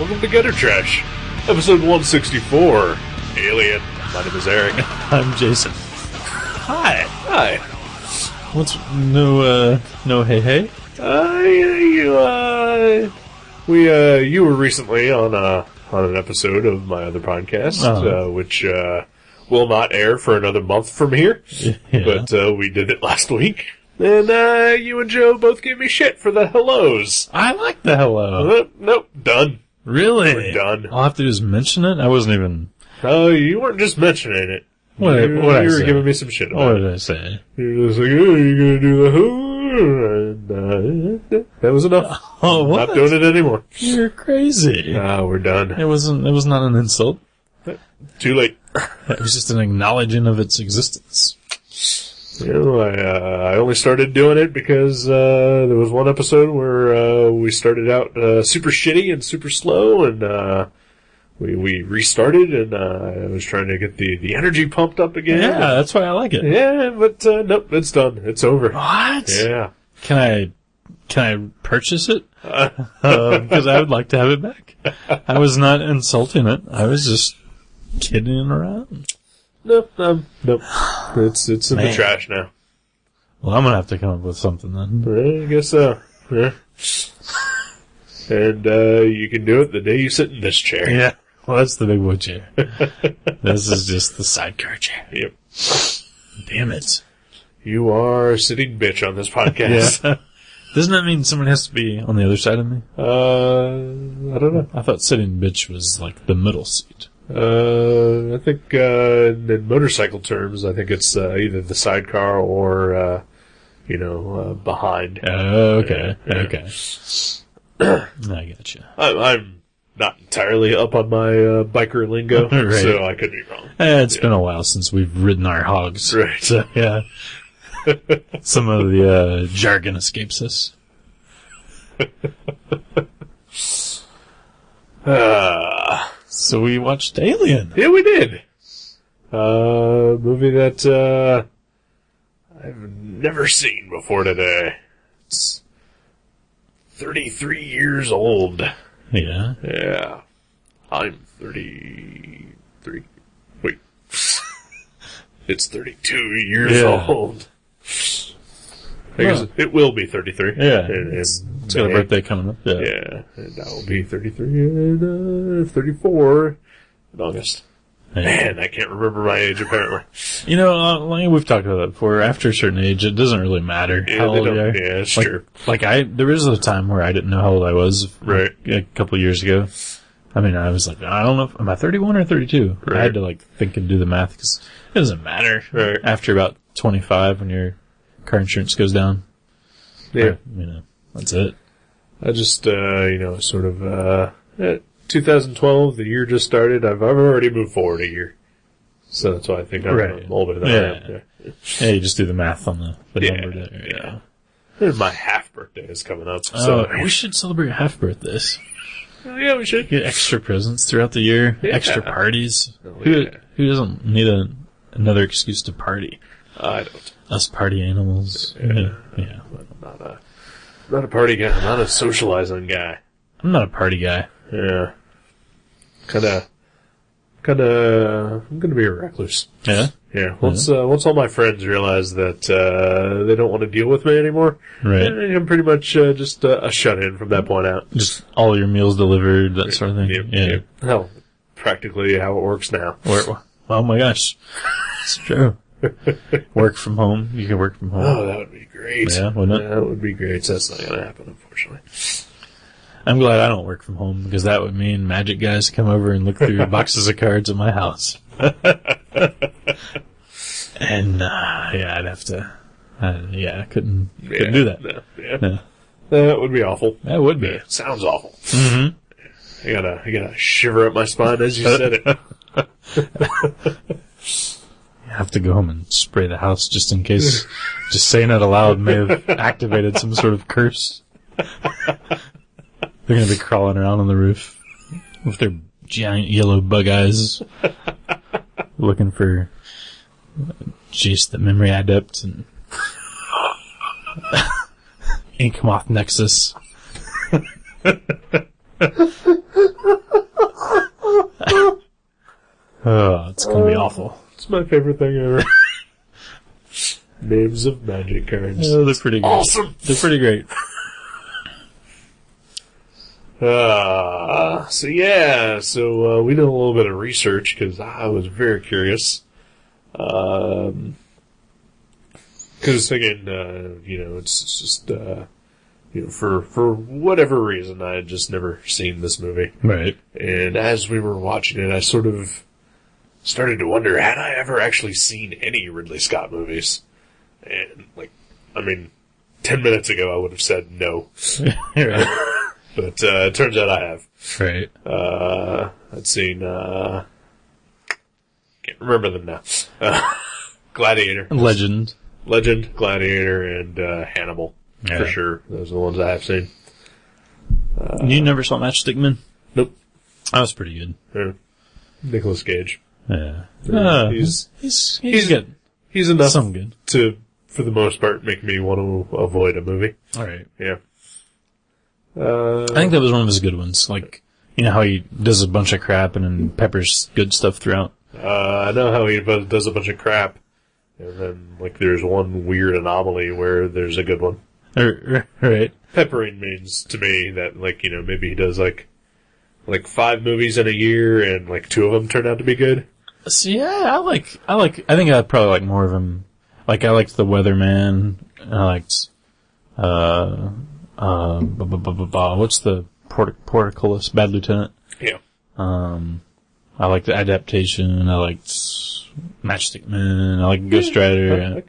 welcome to Gutter Trash, episode 164, Alien. My name is Eric. I'm Jason. Hi. Hi. What's no hey? You were recently on an episode of my other podcast, which will not air for another month from here, but we did it last week. And you and Joe both gave me shit for the hellos. I like the hello. Nope, done. Really? We're done. All I have to do is mention it? I wasn't even... Oh, you weren't just mentioning it. What you were giving me some shit about What it. did I say? You're just like, oh, you're gonna do the who? And that was enough. Oh, what? Not doing it anymore. You're crazy. We're done. It was not an insult. Too late. It was just an acknowledging of its existence. You know, I only started doing it because there was one episode where we started out super shitty and super slow, and we restarted, and I was trying to get the energy pumped up again. Yeah, that's why I like it. Yeah, but nope, it's done. It's over. What? Yeah. Can I purchase it? Because I would like to have it back. I was not insulting it. I was just kidding around. Nope. It's in the trash now. Well, I'm gonna have to come up with something then. I guess so. Yeah. And you can do it the day you sit in this chair. Yeah. Well, that's the big boy chair. This is just the sidecar chair. Yep. Damn it. You are a sitting bitch on this podcast. Yeah. Doesn't that mean someone has to be on the other side of me? I don't know. I thought sitting bitch was like the middle seat. I think in motorcycle terms, I think it's either the sidecar or behind. Okay. Yeah. Okay. I gotcha. I'm not entirely up on my biker lingo, Right. so I could be wrong. It's been a while since we've ridden our hogs. Right. So, yeah. Some of the jargon escapes us. So we watched Alien. Yeah, we did. Movie that I've never seen before today. It's 33 years old. Yeah. Yeah. I'm 33. Wait. It's 32 years old. I guess it will be 33. Yeah. It's got a birthday coming up. Yeah. And I will be 33 and 34 in August. Yeah. Man, I can't remember my age, apparently. You know, like we've talked about that before. After a certain age, it doesn't really matter how old you are. Yeah, it's like, true. There was a time where I didn't know how old I was. Right. A couple of years ago. I mean, I was like, I don't know, am I 31 or 32? Right. I had to think and do the math because it doesn't matter. Right. After about 25 when your car insurance goes down. Yeah. That's it. I just, sort of, 2012, the year just started. I've already moved forward a year. So that's why I think I'm older than I am. Yeah, you just do the math on the number there. Yeah. And my half birthday is coming up. So we should celebrate half birthdays. Yeah, we should. Get extra presents throughout the year, extra parties. Who doesn't need another excuse to party? I don't. Us party animals. Yeah. I'm not a party guy. I'm not a socializing guy. I'm not a party guy. Yeah. Kinda, I'm gonna be a recluse. Yeah? Yeah. Once all my friends realize that, they don't want to deal with me anymore. Right. I'm pretty much, just a shut-in from that point out. Just all your meals delivered, that sort of thing. Yep. Hell, practically how it works now. Oh my gosh. It's true. Work from home. You can work from home. Oh, that would be great. Yeah, wouldn't it? Yeah, that would be great. So that's not gonna happen, unfortunately. I'm glad I don't work from home because that would mean magic guys come over and look through boxes of cards at my house. And, I'd have to, I couldn't do that. No. That would be awful. That would be. Yeah, sounds awful. Mm-hmm. I gotta shiver up my spine as you said it. I have to go home and spray the house just in case. Just saying it aloud may have activated some sort of curse. They're going to be crawling around on the roof with their giant yellow bug eyes looking for Jace the Memory Adept and Ink Moth Nexus. Oh, it's gonna be awful. It's my favorite thing ever. Names of magic cards. Oh, they're pretty great. Awesome! They're pretty great. So we did a little bit of research because I was very curious. Because thinking, it's just, for whatever reason, I had just never seen this movie. Right. And as we were watching it, I sort of started to wonder, had I ever actually seen any Ridley Scott movies? And, 10 minutes ago I would have said no. Right. But it turns out I have. Right. I'd seen, can't remember them now. Gladiator. Legend, Gladiator, and Hannibal. Yeah. For sure. Those are the ones I have seen. You never saw Matchstick Men? Nope. That was pretty good. Yeah. Nicolas Cage. Yeah. He's good. He's enough Some good. to, for the most part, make me want to avoid a movie. Alright. Yeah. I think that was one of his good ones. Like, you know how he does a bunch of crap and then peppers good stuff throughout? I know how he does a bunch of crap, and then, there's one weird anomaly where there's a good one. Right. Peppering means, to me, that, maybe he does, 5 movies in a year, and, 2 of them turn out to be good. So, yeah, I think I'd probably like more of him. Like, I liked The Weatherman, and I liked, what's the Portcullis, Bad Lieutenant? Yeah. I liked The Adaptation, I liked Matchstick Men, I liked Ghost Rider.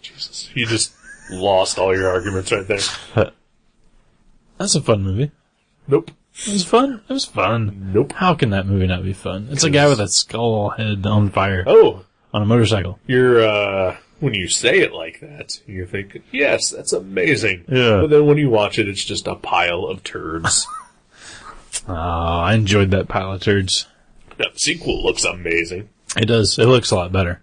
Jesus. You just lost all your arguments right there. That's a fun movie. Nope. It was fun. It was fun. Nope. How can that movie not be fun? It's a guy with a skull head on fire. Oh. On a motorcycle. You're, when you say it like that, you think, yes, that's amazing. Yeah. But then when you watch it, it's just a pile of turds. Oh, I enjoyed that pile of turds. That sequel looks amazing. It does. It looks a lot better.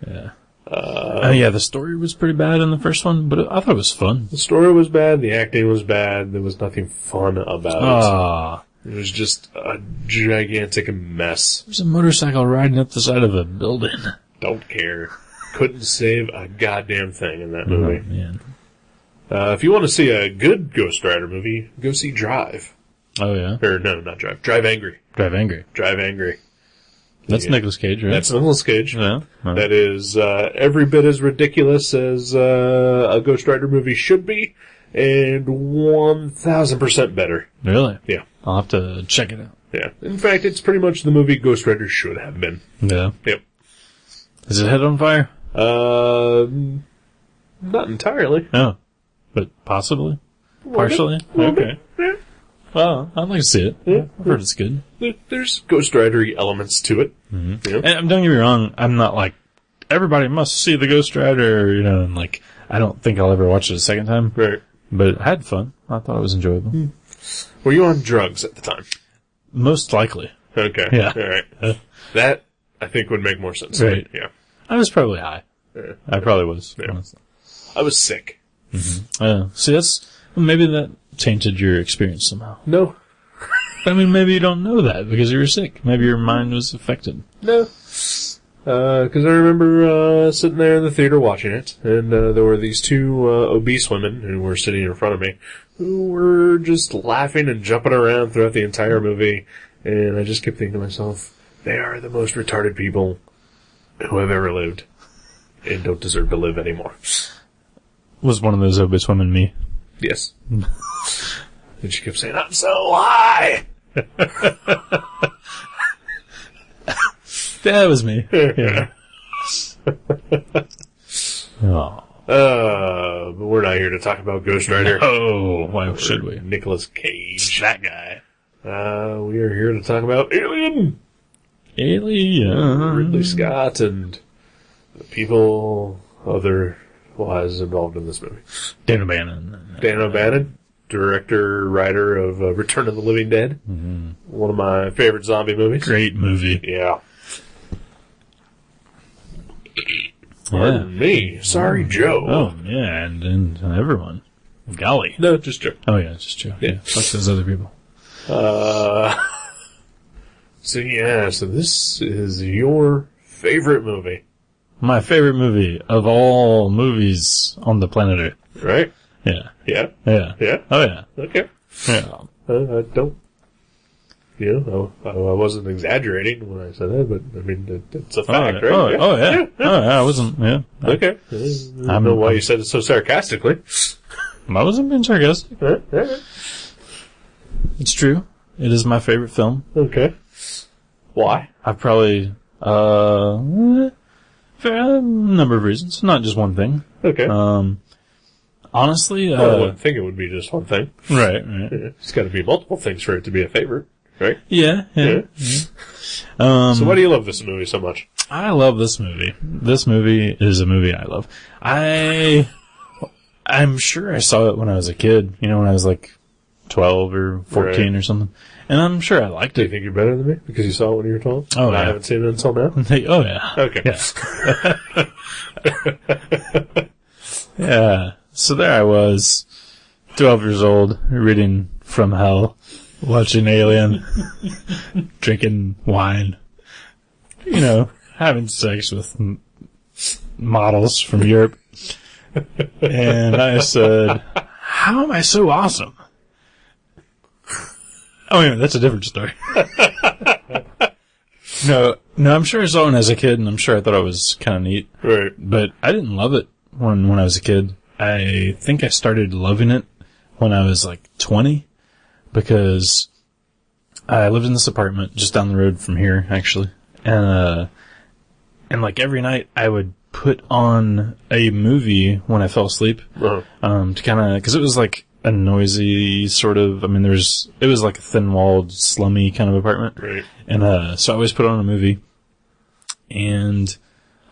Yeah. Yeah. The story was pretty bad in the first one, but I thought it was fun. The story was bad, the acting was bad, there was nothing fun about it. It was just a gigantic mess. There's a motorcycle riding up the side of a building. Don't care. Couldn't save a goddamn thing in that movie. Oh, man. If you want to see a good Ghost Rider movie, go see Drive. Oh, yeah? Or, no, not Drive. Drive Angry. Drive Angry. Drive Angry. That's Nicolas Cage, right? That's Nicolas Cage. Yeah. Right. That is every bit as ridiculous as a Ghost Rider movie should be, and 1,000% better. Really? Yeah. I'll have to check it out. Yeah. In fact, it's pretty much the movie Ghost Rider should have been. Yeah. Yep. Is it head on fire? Not entirely. No. But possibly? Partially? Okay. Yeah. Well, I'd like to see it. Yeah. I've heard it's good. There's Ghost Rider-y elements to it. Mm-hmm. Yeah. And don't get me wrong, I'm not like, everybody must see the Ghost Rider, and I don't think I'll ever watch it a second time. Right. But I had fun. I thought it was enjoyable. Were you on drugs at the time? Most likely. Okay. Yeah. All right. That, I think, would make more sense. Right. Yeah. I was probably high. Yeah. I probably was. Yeah. Honestly. I was sick. Mm-hmm. See, maybe that tainted your experience somehow. No. I mean, maybe you don't know that because you were sick. Maybe your mind was affected. No. Because I remember sitting there in the theater watching it, and there were these 2 obese women who were sitting in front of me who were just laughing and jumping around throughout the entire movie, and I just kept thinking to myself, they are the most retarded people who have ever lived, and don't deserve to live anymore. Was one of those obese women me? Yes. And she kept saying, I'm so high! That was me. Yeah. Oh. But we're not here to talk about Ghost Rider. Oh, why should we? Nicolas Cage. That guy. We are here to talk about Alien! Alien. Ridley Scott and the people otherwise involved in this movie. Dan O'Bannon. Dan O'Bannon, director, writer of Return of the Living Dead. Mm-hmm. One of my favorite zombie movies. Great movie. Yeah. Pardon me. Sorry, Joe. Oh, yeah, and everyone. Golly. No, just Joe. Oh, yeah, just Joe. Yeah. Fuck those other people. So this is your favorite movie. My favorite movie of all movies on the planet Earth. Right? Yeah. Yeah? Yeah. Yeah? Oh, yeah. Okay. Yeah. I don't, I wasn't exaggerating when I said that, but I mean, it's a fact, right? Oh, yeah. Oh, yeah. Yeah. Oh, yeah. I wasn't, yeah. Okay. I don't know why you said it so sarcastically. I wasn't being sarcastic. Yeah. It's true. It is my favorite film. Okay. Why? I've probably, for a number of reasons. Not just one thing. Okay. Honestly, I wouldn't think it would be just one thing. Right. Yeah. It's got to be multiple things for it to be a favorite, right? Yeah. So why do you love this movie so much? I love this movie. This movie is a movie I love. I'm sure I saw it when I was a kid, when I was like 12 or 14 or something. And I'm sure I liked Do you it. think you're better than me because you saw it when you were 12? Oh, and yeah. I haven't seen it until now? Oh, yeah. Okay. Yeah. Yeah. So there I was, 12 years old, reading From Hell, watching Alien, drinking wine, having sex with models from Europe. And I said, how am I so awesome? Oh, wait a minute, that's a different story. No, I'm sure I saw it when I was a kid, and I'm sure I thought it was kind of neat. Right. But I didn't love it when I was a kid. I think I started loving it when I was like 20, because I lived in this apartment just down the road from here, actually. And like every night I would put on a movie when I fell asleep, to kind of, cause it was like a noisy sort of, it was like a thin-walled, slummy kind of apartment. Right. And, so I always put on a movie. And,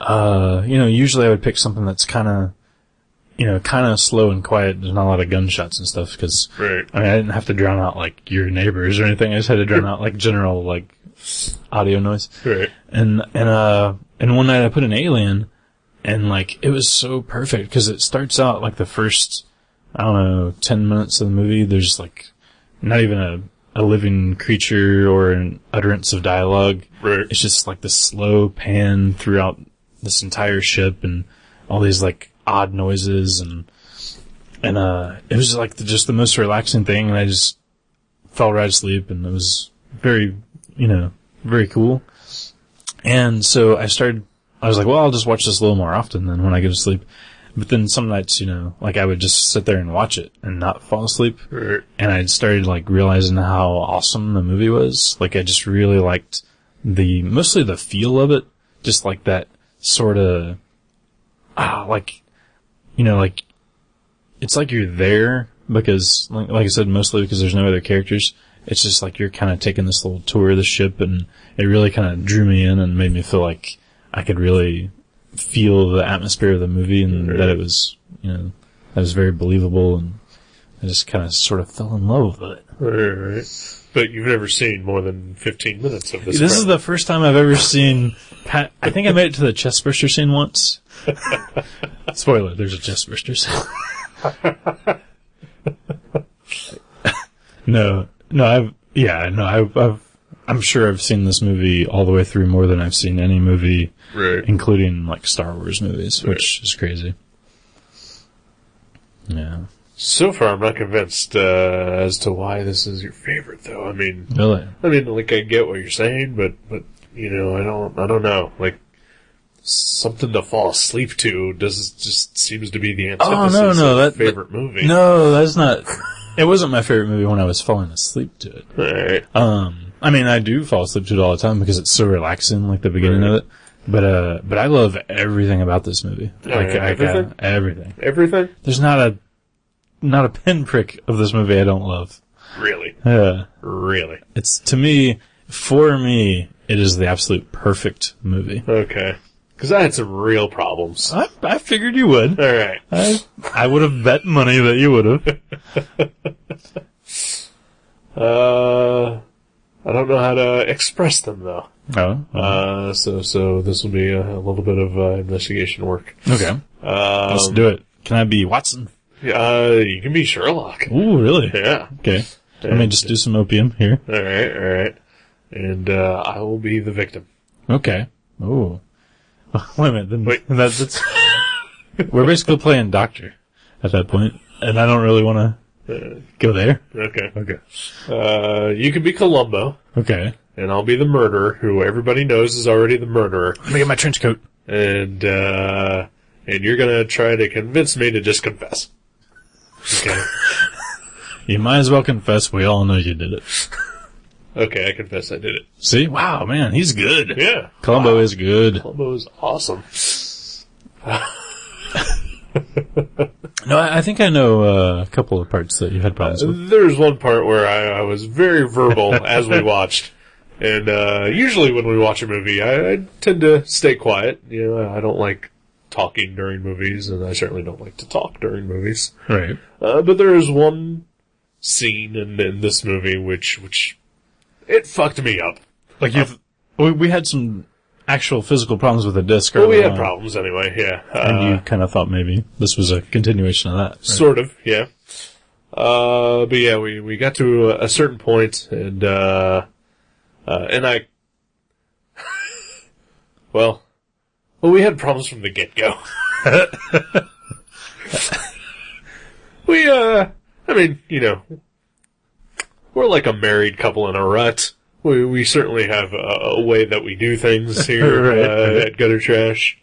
usually I would pick something that's kind of slow and quiet. There's not a lot of gunshots and stuff, because, right. I didn't have to drown out, like, your neighbors or anything. I just had to drown out, like, general, like, audio noise. Right. And one night I put an Alien, and, like, it was so perfect, because it starts out, like, the first, 10 minutes of the movie, there's, like, not even a living creature or an utterance of dialogue. Right. It's just, like, this slow pan throughout this entire ship, and all these, like, odd noises, and it was like just the most relaxing thing, and I just fell right asleep, and it was very, very cool. And so I was like, well, I'll just watch this a little more often than when I go to sleep. But then some nights, like I would just sit there and watch it and not fall asleep. Right. And I started like realizing how awesome the movie was. Like I just really liked mostly the feel of it. Just like that sort of, like it's like you're there because, like I said, mostly because there's no other characters. It's just like you're kind of taking this little tour of the ship, and it really kind of drew me in and made me feel like I could really feel the atmosphere of the movie, and that it was, that was very believable, and I just kind of sort of fell in love with it. Right. But you've never seen more than 15 minutes of this. This is the first time I've ever seen I think I made it to the chestburster scene once. Spoiler, there's a chestburster scene. I'm sure I've seen this movie all the way through more than I've seen any movie, right, including like Star Wars movies, which is crazy. Yeah. So far, I'm not convinced as to why this is your favorite, though. Really? Like I get what you're saying, but I don't know. Like something to fall asleep to just seems to be the antithesis of that favorite movie. No, that's not. It wasn't my favorite movie when I was falling asleep to it. Right. I do fall asleep to it all the time because it's so relaxing, like the beginning of it. But I love everything about this movie. Everything? Everything. Everything? There's not a pinprick of this movie I don't love. Really? Really? For me, it is the absolute perfect movie. Okay. Because I had some real problems. I figured you would. All right. I would have bet money that you would have. I don't know how to express them, though. Oh. So this will be a little bit of investigation work. Okay. Let's do it. Can I be Watson? You can be Sherlock. Ooh, really? Yeah. Okay. I may just do some opium here. All right. And I will be the victim. Okay. Oh. Wait a minute. Then Wait. That's we're basically playing doctor at that point, and I don't really want to go there. Okay. You can be Columbo. Okay. And I'll be the murderer, who everybody knows is already the murderer. Let me get my trench coat. And you're gonna try to convince me to just confess. Okay. You might as well confess. We all know you did it. Okay, I confess I did it. See? Wow, man, he's good. Yeah. Columbo is good. Columbo is awesome. No, I think I know a couple of parts that you had problems with. There's one part where I was very verbal as we watched. And usually when we watch a movie, I tend to stay quiet. You know, I don't like talking during movies, and I certainly don't like to talk during movies. Right. But there is one scene in this movie which it fucked me up. Like we had some actual physical problems with the disc. Well, we had problems anyway, yeah. And you kind of thought maybe this was a continuation of that. Right? Sort of, yeah. But yeah, we got to a certain point, and I, well, we had problems from the get-go. I mean, you know, we're like a married couple in a rut. We certainly have a way that we do things here right. At Gutter Trash.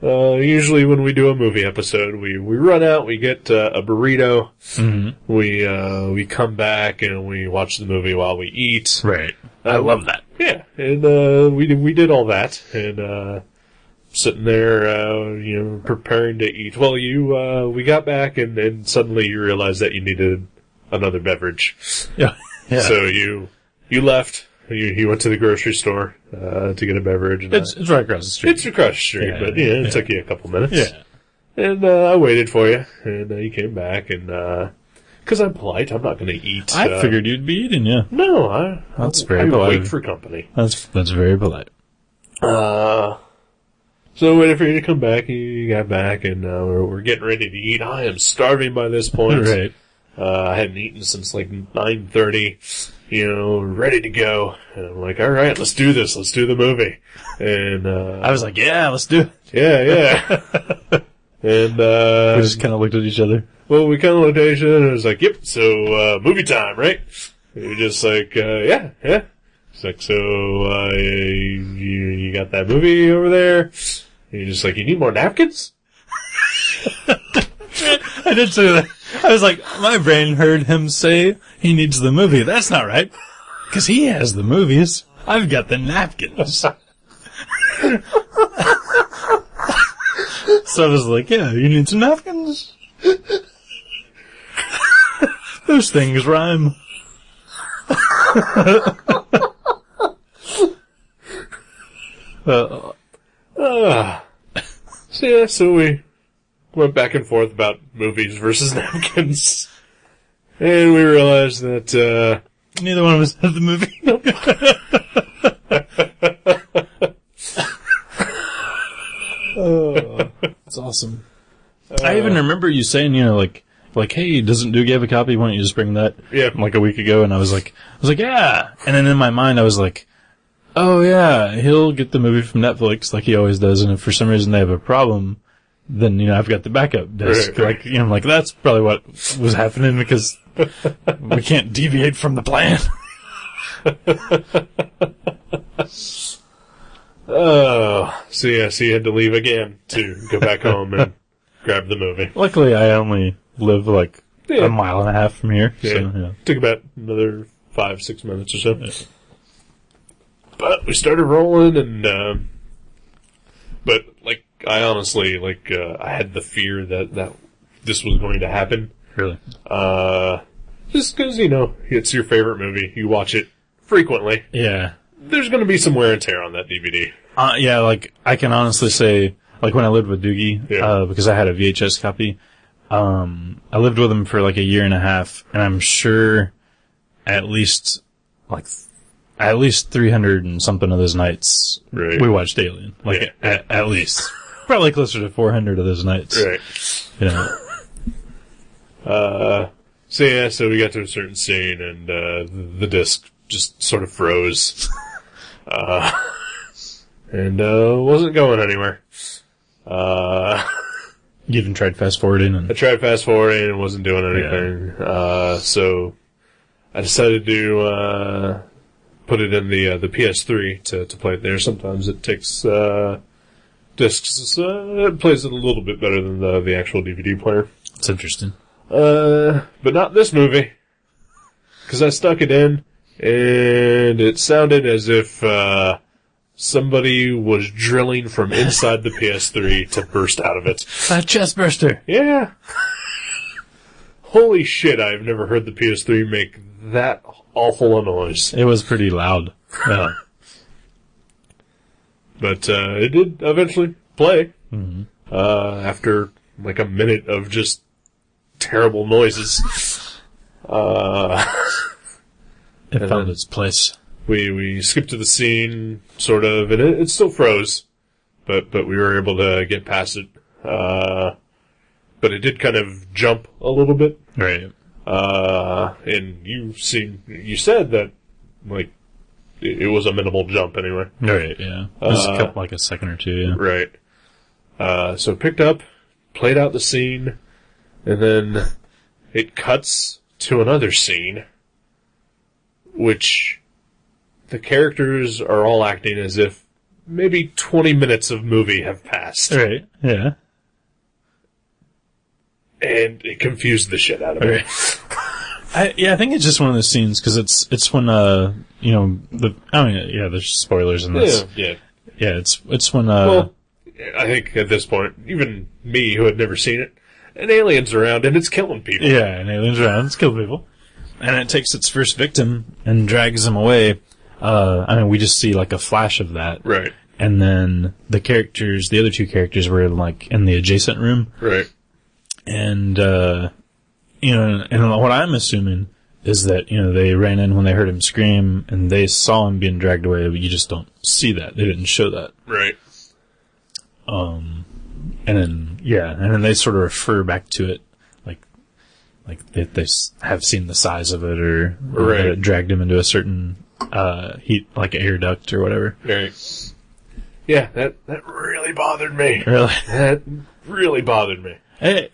Usually when we do a movie episode, we run out, we get a burrito, we come back and we watch the movie while we eat. Right. I love that. Yeah, and we did all that, and sitting there, you know, preparing to eat. Well, we got back, and suddenly you realized that you needed another beverage. Yeah. So you left. You went to the grocery store to get a beverage. And it's right across the street. It's across the street, but it took you a couple minutes. Yeah. And I waited for you, and you came back, and because I'm polite, I'm not going to eat. I figured you'd be eating, yeah. No, that's very polite. I wait for company. That's very polite. So I waited for you to come back. You got back, and we're getting ready to eat. I am starving by this point. Right. I hadn't eaten since like 9:30. You know, ready to go. And I'm like, all right, let's do this. Let's do the movie. And I was like, yeah, let's do it. Yeah. And we just kind of looked at each other. Well, we kind of looked at each other and it was like, yep, so movie time, right? And we're just like, yeah. It's like, so you got that movie over there? And you're just like, you need more napkins? I did say that. I was like, my brain heard him say he needs the movie. That's not right. Because he has the movies. I've got the napkins. So I was like, yeah, you need some napkins? Those things rhyme. So we went back and forth about movies versus napkins. And we realized that, neither one of us had the movie. Oh, that's awesome. I even remember you saying, you know, like, hey, doesn't Doogie have a copy? Why don't you just bring that? Yeah. Like a week ago, and I was like, yeah. And then in my mind, I was like, oh yeah, he'll get the movie from Netflix like he always does, and if for some reason they have a problem, then, you know, I've got the backup disc. Right. Like, you know, like that's probably what was happening because we can't deviate from the plan. So you had to leave again to go back home and grab the movie. Luckily, I only live like a mile and a half from here. Yeah. So, yeah. Took about another 5-6 minutes or so. Yeah. But we started rolling, and but like I honestly I had the fear that this was going to happen. Really? Just because, you know, it's your favorite movie, you watch it frequently. Yeah. There's going to be some wear and tear on that DVD. Yeah, like I can honestly say, like when I lived with Doogie, because I had a VHS copy, I lived with him for like a year and a half, and I'm sure at least 300 and something of those nights we watched Alien. Like at least. Probably closer to 400 of those nights. Right. You know. So we got to a certain scene, and the disc just sort of froze. And wasn't going anywhere. You even tried fast forwarding? I tried fast forwarding and wasn't doing anything. Yeah. So I decided to put it in the PS3 to play it there. Sometimes it takes discs. It plays it a little bit better than the actual DVD player. That's interesting. But not this movie. Because I stuck it in, and it sounded as if somebody was drilling from inside the PS3 to burst out of it. A chest burster. Yeah. Holy shit, I've never heard the PS3 make that awful a noise. It was pretty loud. Yeah. But it did eventually play. Mm-hmm. After like a minute of just terrible noises. It found its place. We skipped to the scene, sort of, and it still froze, but we were able to get past it. But it did kind of jump a little bit. Right. And you said that, like, it was a minimal jump anyway. Right, yeah. It was like a second or two, yeah. Right. So it picked up, played out the scene, and then it cuts to another scene, which the characters are all acting as if maybe 20 minutes of movie have passed. Right, yeah. And it confused the shit out of me. Right. I think it's just one of those scenes, because it's when, there's spoilers in this. Yeah. Yeah, it's when, well, I think at this point, even me who had never seen it, an alien's around and it's killing people. Yeah, an alien's around, it's killing people. And it takes its first victim and drags him away. We just see like a flash of that. Right. And then the other two characters were like in the adjacent room. Right. And, and what I'm assuming is that, they ran in when they heard him scream and they saw him being dragged away, but you just don't see that. They didn't show that. Right. And then they sort of refer back to it, like they have seen the size of it or that it dragged him into a certain, heat, like air duct or whatever. Right. Yeah, that really bothered me. Really? That really bothered me. I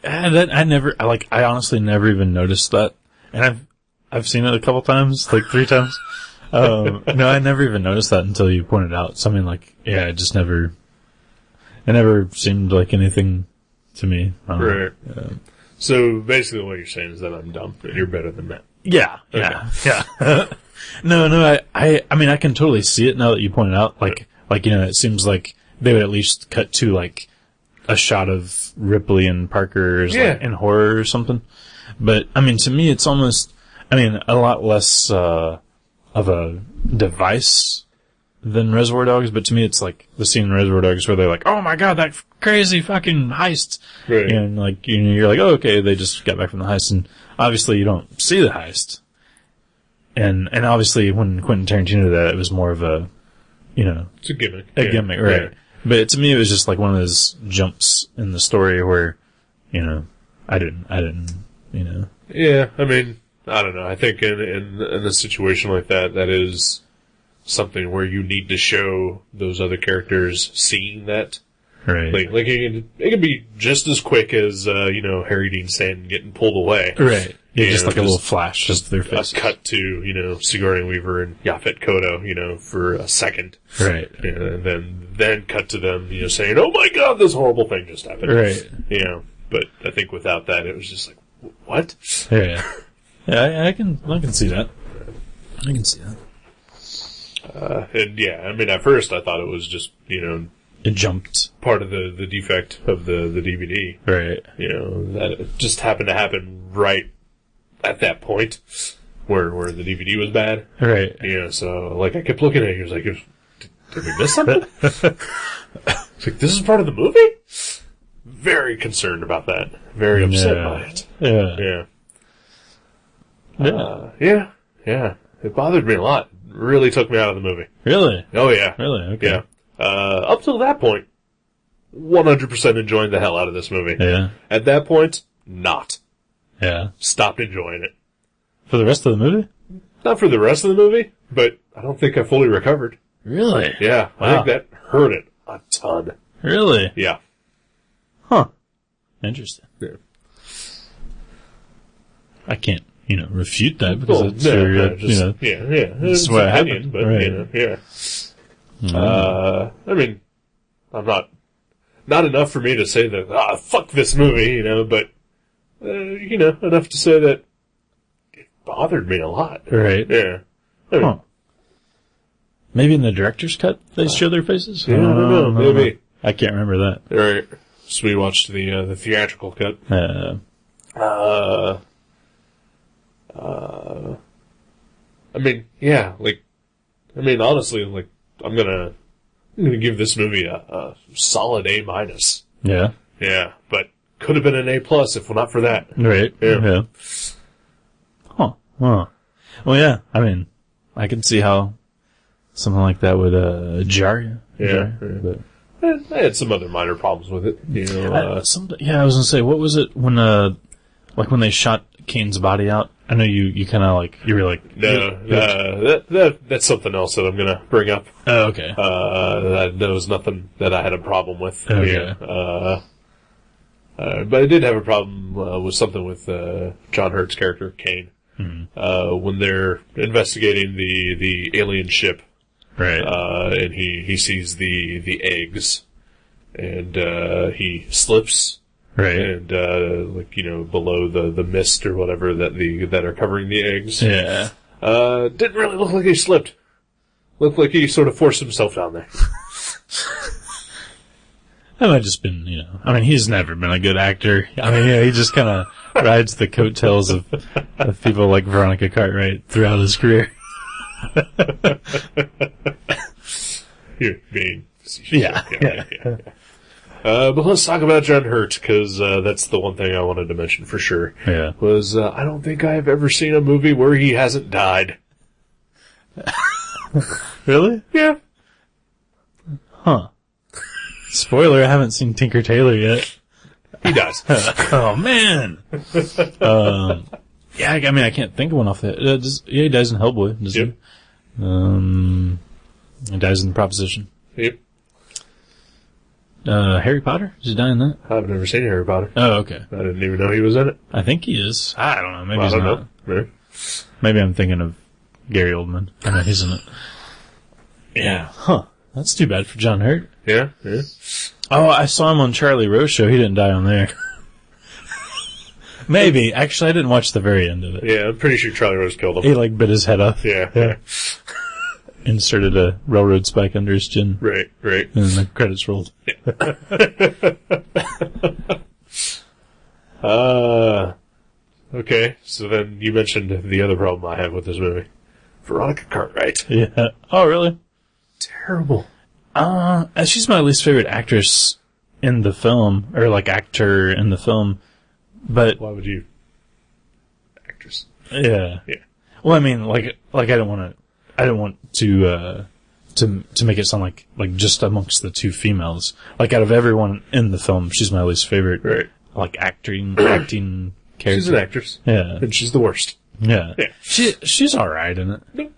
honestly never even noticed that. And I've seen it a couple times, like 3 times. No, I never even noticed that until you pointed out. So, it never seemed like anything to me. Right. So basically what you're saying is that I'm dumb and you're better than that. Yeah. Okay. Yeah. No, I can totally see it now that you pointed out. It seems like they would at least cut to like a shot of Ripley and Parker in horror or something. But, to me it's almost, a lot less, of a device than Reservoir Dogs, but to me it's like the scene in Reservoir Dogs where they're like, oh my god, that crazy fucking heist. Right. And you're like, oh, okay, they just got back from the heist, and obviously you don't see the heist. And obviously when Quentin Tarantino did that, it was more of a, it's a gimmick. Gimmick, right. Yeah. But to me it was just like one of those jumps in the story where, I didn't, Yeah, I don't know. I think in a situation like that is something where you need to show those other characters seeing that. Right. Like it can be just as quick as, Harry Dean Stanton getting pulled away. Right. Yeah, just like a little flash, just their faces. A cut to, Sigourney Weaver and Yaphet Kotto, for a second. Right. And then cut to them, saying, oh my god, this horrible thing just happened. Right. But I think without that, it was just like, what? Yeah. Yeah, I can see that. I can see that. At first I thought it was just, it jumped. Part of the defect of the DVD. Right. That it just happened to happen right at that point where the DVD was bad. Right. So, I kept looking at it, he was like, did we miss something? It's like, this is part of the movie? Very concerned about that. Very upset by it. Yeah. Yeah. Yeah. It bothered me a lot. Really took me out of the movie. Really? Oh, yeah. Really? Okay. Yeah. Up till that point, 100% enjoying the hell out of this movie. Yeah. At that point, not. Yeah. Stopped enjoying it. For the rest of the movie? Not for the rest of the movie, but I don't think I fully recovered. Really? Yeah, Wow. I think that hurt it a ton. Really? Yeah. Huh. Interesting. Yeah. I can't, refute that because it's your, yeah, it's what an opinion, happened. but, Right. yeah. Mm-hmm. I mean, I'm not enough for me to say that, fuck this movie, but, enough to say that it bothered me a lot. Right. Yeah. I mean, Huh. Maybe in the director's cut they show their faces? Yeah, I don't know. Maybe. I can't remember that. Right. So we watched the theatrical cut. I mean, yeah, honestly, I'm gonna give this movie a solid A minus. Yeah. Yeah, but could have been an A plus if not for that. Right. Yeah. Huh. Well, yeah, I mean, I can see how something like that would, jar you. Yeah. But I had some other minor problems with it. I was gonna say, what was it when when they shot Kane's body out? I know you kind of you were like, no, that's something else that I'm gonna bring up. Oh, okay. That was nothing that I had a problem with. Okay. Yeah. But I did have a problem with something with John Hurt's character, Kane. Mm-hmm. When they're investigating the alien ship. Right. And he sees the eggs, and he slips. Right. And below the mist or whatever that are covering the eggs. Yeah. Didn't really look like he slipped. Looked like he sort of forced himself down there. That might have just been, he's never been a good actor. He just kind of rides the coattails of people like Veronica Cartwright throughout his career. You're being facetious. Yeah. But let's talk about John Hurt, because that's the one thing I wanted to mention for sure. Yeah. Was I don't think I have ever seen a movie where he hasn't died. Really? Yeah. Huh. Spoiler, I haven't seen Tinker Tailor yet. He dies. Oh, man. Yeah, I can't think of one off the head. He dies in Hellboy, doesn't he? He dies in The Proposition. Yep. Harry Potter? Does he die in that? I've never seen Harry Potter. Oh, okay. I didn't even know he was in it. I think he is. I don't know. Maybe I he's don't not. know. Maybe. Maybe I'm thinking of Gary Oldman. I know he's in it. Yeah. Huh. That's too bad for John Hurt. Yeah. Oh, I saw him on Charlie Rose Show. He didn't die on there. Maybe. Actually, I didn't watch the very end of it. Yeah, I'm pretty sure Charlie Rose killed him. He, bit his head off. Yeah. Inserted a railroad spike under his chin. Right. And then the credits rolled. Okay, so then you mentioned the other problem I have with this movie. Veronica Cartwright. Yeah. Oh, really? Terrible. She's my least favorite actress in the film, or actor in the film, but... Why would you? Actress. Yeah. Yeah. Well, I don't want to make it sound like just amongst the two females. Out of everyone in the film, she's my least favorite. Right. Acting character. She's an actress. Yeah. And she's the worst. Yeah. She's alright in it. No.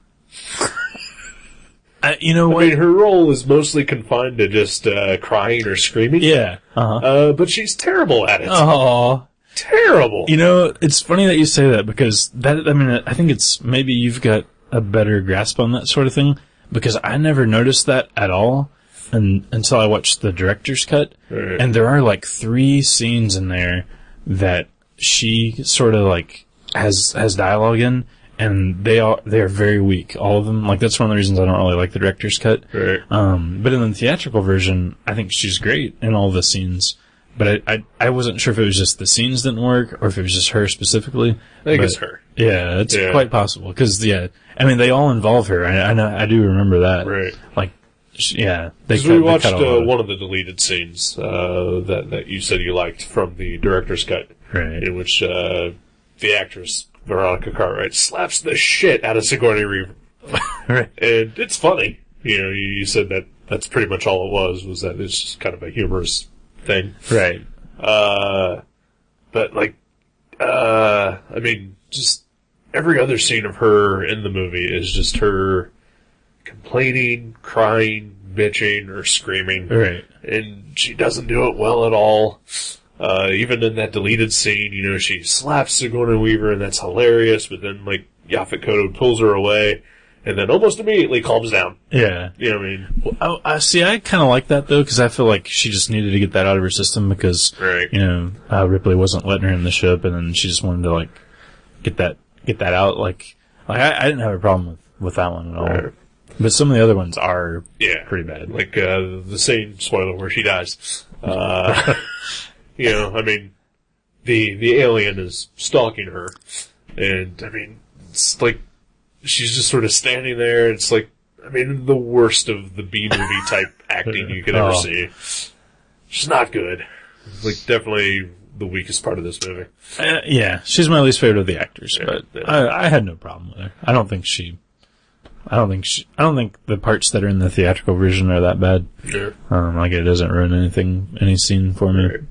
You know what? I mean, her role is mostly confined to just crying or screaming. Yeah. Uh-huh. But she's terrible at it. Oh. Terrible. It's funny that you say that, because I think it's maybe you've got a better grasp on that sort of thing, because I never noticed that at all until I watched the director's cut. Right. And there are 3 scenes in there that she sort of has dialogue in, and they're very weak, all of them. That's one of the reasons I don't really like the director's cut. Right. But in the theatrical version, I think she's great in all the scenes. But I wasn't sure if it was just the scenes didn't work, or if it was just her specifically. I think it's her. Yeah, it's quite possible. Because, they all involve her. I do remember that. Right. Because we watched one of the deleted scenes that you said you liked from the director's cut. Right. In which the actress, Veronica Cartwright, slaps the shit out of Sigourney Weaver. Right. And it's funny. You said that's pretty much all it was that it's just kind of a humorous thing. Right. But I mean, just every other scene of her in the movie is just her complaining, crying, bitching, or screaming. Right. And she doesn't do it well at all. Even in that deleted scene, you know, she slaps Sigourney Weaver, and that's hilarious, but then, like, Yaphet Kotto pulls her away, and then almost immediately calms down. Yeah. You know what I mean? Well, I see, I kind of like that, though, because I feel like she just needed to get that out of her system because, Right. you know, Ripley wasn't letting her in the ship, and then she just wanted to, like, get that out. Like I didn't have a problem with that one at all. Right. But some of the other ones are pretty bad. Like, the scene, spoiler, where she dies. You know, I mean, the alien is stalking her, and, I mean, it's like, she's just sort of standing there, it's like, I mean, the worst of the B-movie type acting you could ever see. She's not good. It's like, definitely the weakest part of this movie. Yeah, she's my least favorite of the actors, but yeah. I had no problem with her. I don't think the parts that are in the theatrical version are that bad. Sure. Like it doesn't ruin any scene for me. Right.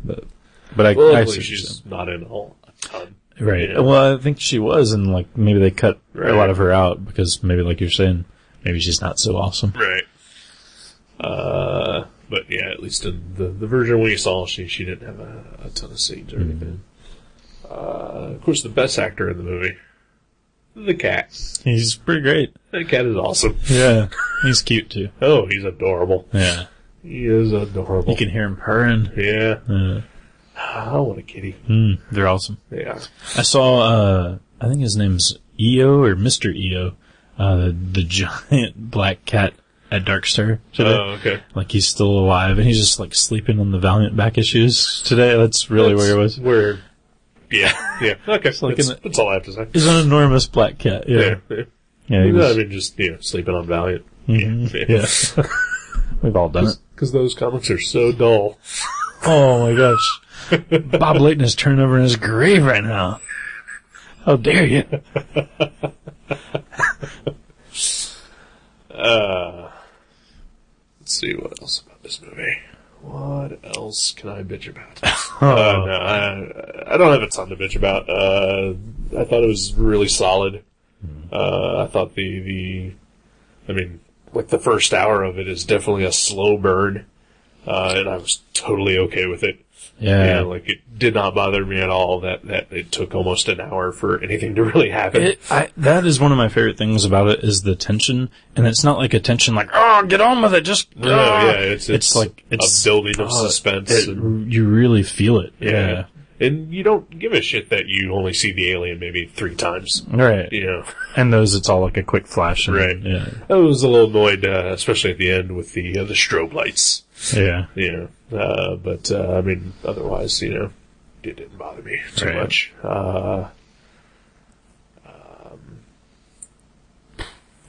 But I luckily she's not in a ton. Right. You know? Well, I think she was, and like maybe they cut Right. a lot of her out because maybe, like you're saying, maybe she's not so awesome. Right. But yeah, at least in the version we saw, she didn't have a ton of scenes or anything. Of course, the best actor in the movie, the cat. He's pretty great. That cat is awesome. Yeah, he's cute too. Oh, he's adorable. Yeah, he is adorable. You can hear him purring. Yeah. I want a kitty. They're awesome. Yeah. I saw, I think his name's EO or Mr. EO, the giant black cat at Darkstar today. Oh, okay. Like he's still alive, and he's just like sleeping on the Valiant back issues today. That's really where he was. Yeah. Okay. Like that's all I have to say. He's an enormous black cat. Yeah. He was, I mean, just, sleeping on Valiant. Mm-hmm. Yeah. We've all done it. Because those comics are so dull. Oh my gosh. Bob Layton is turning over in his grave right now. How dare you? Let's see what else about this movie. What else can I bitch about? No, I don't have a ton to bitch about. I thought it was really solid. I thought the first hour of it is definitely a slow burn, and I was totally okay with it. Yeah. Like, it did not bother me at all that it took almost an hour for anything to really happen. That is one of my favorite things about it is the tension, and it's not like a tension like, oh, get on with it, just, no, yeah, it's like, it's a building of suspense. You really feel it. Yeah. And you don't give a shit that you only see the alien maybe 3 times. Right. You know. And those, it's all like a quick flash. And, right. Yeah. I was a little annoyed, especially at the end with the strobe lights. Yeah. You know. But I mean, otherwise, you know, it didn't bother me too much. That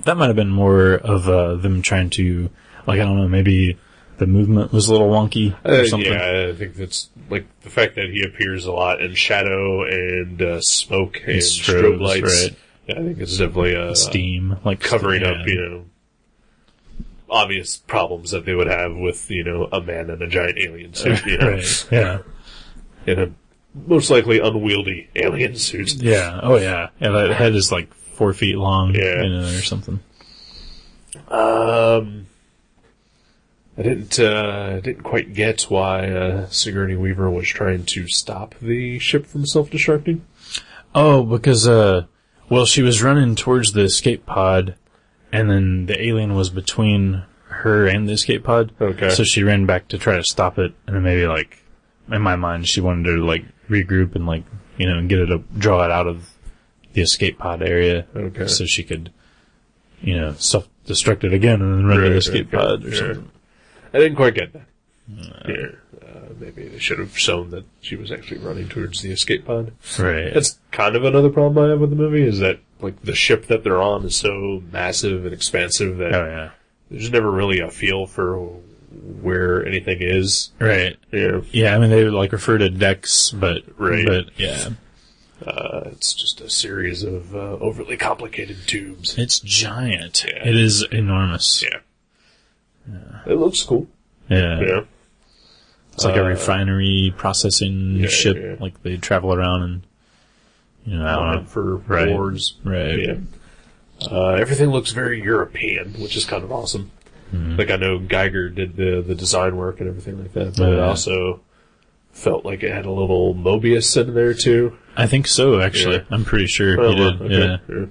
might have been more of them trying to, like, I don't know, maybe the movement was a little wonky or something. Yeah, I think that's, like, the fact that he appears a lot in shadow and smoke and strobe lights. Right. Yeah, I think it's definitely steam, like covering up, you know, obvious problems that they would have with, you know, a man in a giant alien suit. You know? Right. Yeah. In a most likely unwieldy alien suit. Yeah. Oh yeah. Yeah. That head is like 4 feet long. Yeah. You know, or something. I didn't quite get why Sigourney Weaver was trying to stop the ship from self-destructing. Oh, because she was running towards the escape pod, and then the alien was between her and the escape pod. Okay. So she ran back to try to stop it, and then maybe, like, in my mind, she wanted to, like, regroup and, like, you know, draw it out of the escape pod area. Okay. So she could, you know, self-destruct it again and then run to the escape pod or something. I didn't quite get that. Maybe they should have shown that she was actually running towards the escape pod. Right. That's kind of another problem I have with the movie, is that, like, the ship that they're on is so massive and expansive that there's never really a feel for where anything is. Right. Yeah. Yeah, I mean, they, like, refer to decks, but yeah. It's just a series of overly complicated tubes. It's giant. Yeah. It is enormous. Yeah. It looks cool. Yeah. It's like a refinery processing ship. Yeah. Like they travel around and line for wars. Right. Yeah. Everything looks very European, which is kind of awesome. Mm-hmm. Like, I know Geiger did the design work and everything like that, but it also felt like it had a little Mobius in there, too. I think so, actually. Yeah. I'm pretty sure he did. Okay. Yeah.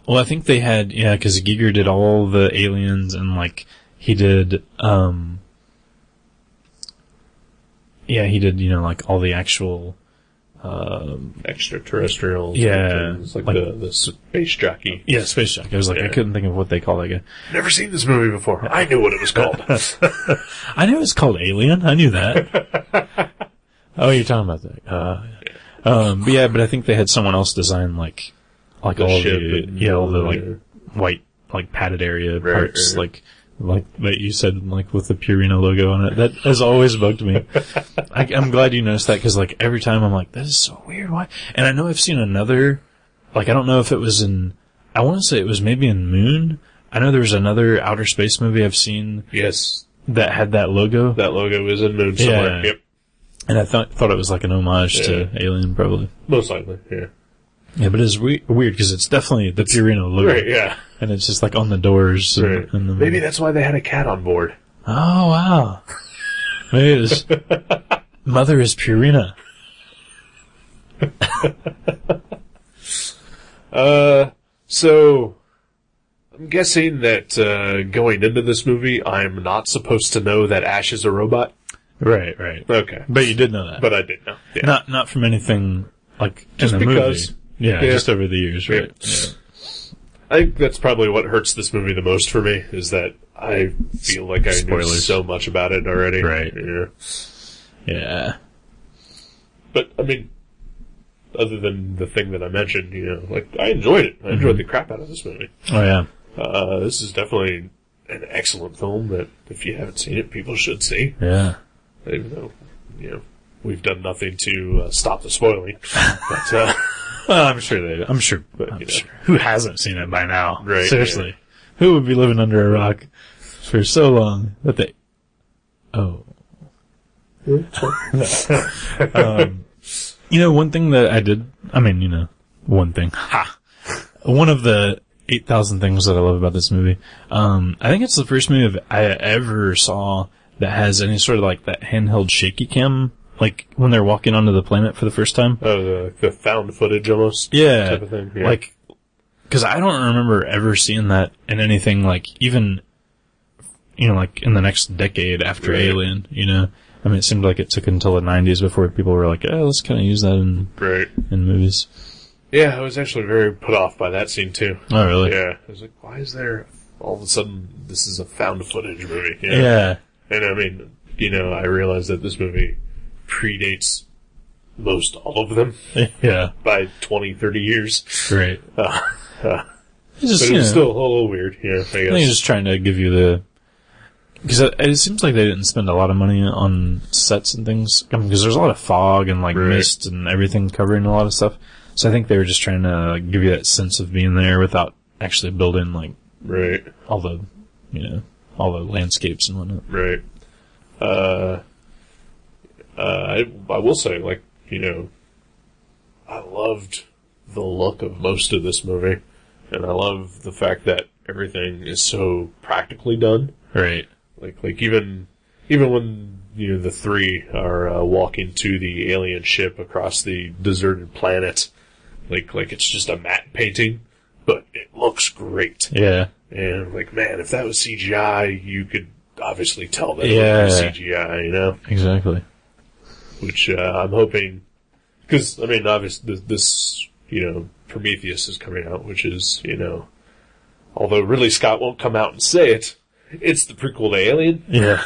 Well, I think they had, because Giger did all the aliens, and, like, he did, he did, like, all the actual, extraterrestrials. Yeah. Things, like the space jockey. Yeah, space jockey. I was like, I couldn't think of what they call that guy. Never seen this movie before. I knew what it was called. I knew it was called Alien. I knew that. Oh, you're talking about that. But I think they had someone else design, like all the white, like, padded area parts, like that you said, like, with the Purina logo on it. That has always bugged me. I'm glad you noticed that, because, like, every time I'm like, that is so weird. Why? And I know I've seen another, like, I don't know if it was I want to say it was maybe in Moon. I know there was another outer space movie I've seen. Yes. That had that logo. That logo is in Moon somewhere. Yeah. Yep. And I thought it was like an homage to Alien, probably. Most likely, yeah. Yeah, but it's weird, because it's definitely the Purina logo. Right, yeah. And it's just, like, on the doors. Right. Maybe that's why they had a cat on board. Oh, wow. Maybe it was... Mother is Purina. So... I'm guessing that, going into this movie, I'm not supposed to know that Ash is a robot? Right. Okay. But you did know that. But I did know. Yeah. Not from anything, like, just in the because, movie. Yeah, just over the years, right? Yeah. I think that's probably what hurts this movie the most for me, is that I feel like I knew so much about it already. Right. Yeah. But, I mean, other than the thing that I mentioned, like, I enjoyed it. I enjoyed the crap out of this movie. Oh, yeah. This is definitely an excellent film that, if you haven't seen it, people should see. Yeah. Even though, we've done nothing to stop the spoiling. But, well, I'm sure. Who hasn't seen it by now? Right. Seriously. Yeah. Who would be living under a rock for so long that they... Oh. One thing that I did... one thing. Ha! One of the 8,000 things that I love about this movie. I think it's the first movie I ever saw that has any sort of, like, that handheld shaky cam, like, when they're walking onto the planet for the first time. Oh, the found footage almost? Yeah. Type of thing. Yeah. Like, because I don't remember ever seeing that in anything, like, even, like, in the next decade after Alien, I mean, it seemed like it took until the 90s before people were like, let's kind of use that in movies. Yeah, I was actually very put off by that scene, too. Oh, really? Yeah. I was like, why is there, all of a sudden, this is a found footage movie? Yeah. And I mean, I realized that this movie predates most all of them. Yeah. By 20, 30 years. Right. But it was still a little weird, I guess. I think he's just trying to give you because it seems like they didn't spend a lot of money on sets and things. Because there's a lot of fog and, like, mist and everything covering a lot of stuff. So I think they were just trying to give you that sense of being there without actually building, like, all the, all the landscapes and whatnot. Right. I will say, like, I loved the look of most of this movie, and I love the fact that everything is so practically done. Right. Like even when, the three are walking to the alien ship across the deserted planet, like it's just a matte painting, but it looks great. Yeah. And, like, man, if that was CGI, you could obviously tell that it was CGI, Exactly. Which, I'm hoping, because, I mean, obviously, this, Prometheus is coming out, which is, although Ridley Scott won't come out and say it, it's the prequel to Alien. Yeah.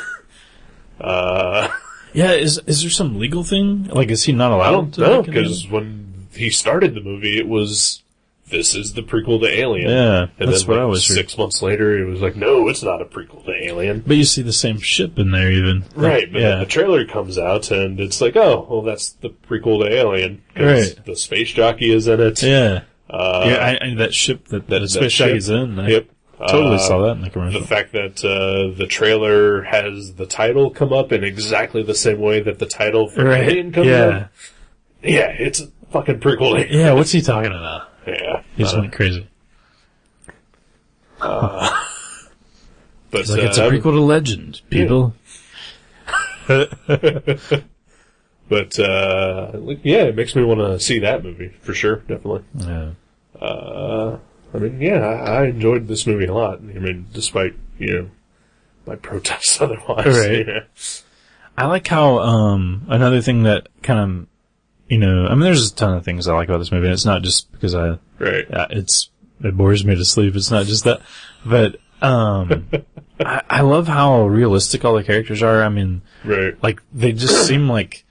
Yeah, is there some legal thing? Like, is he not allowed I don't to? know, because when he started the movie, it was, this is the prequel to Alien. Yeah, and that's then, what like, I was 6 months later, it was like, no, it's not a prequel to Alien. But you see the same ship in there, even. Right, but then the trailer comes out, and it's like, oh, well, that's the prequel to Alien. Because the space jockey is in it. Yeah. I that ship that space jockey's in. Yep. Totally saw that in the commercial. The fact that the trailer has the title come up in exactly the same way that the title for Alien comes up. Yeah, it's fucking prequel. Yeah, what's he talking about? Yeah. He just went crazy. But It's like, it's a prequel to Legend, people. But, it makes me want to see that movie, for sure, definitely. Yeah. I enjoyed this movie a lot. I mean, despite, my protests otherwise. Right. Yeah. I like how, another thing that kind of, there's a ton of things I like about this movie, and it's not just because Right. it bores me to sleep, it's not just that, but, I love how realistic all the characters are. I mean, Right. like, they just seem like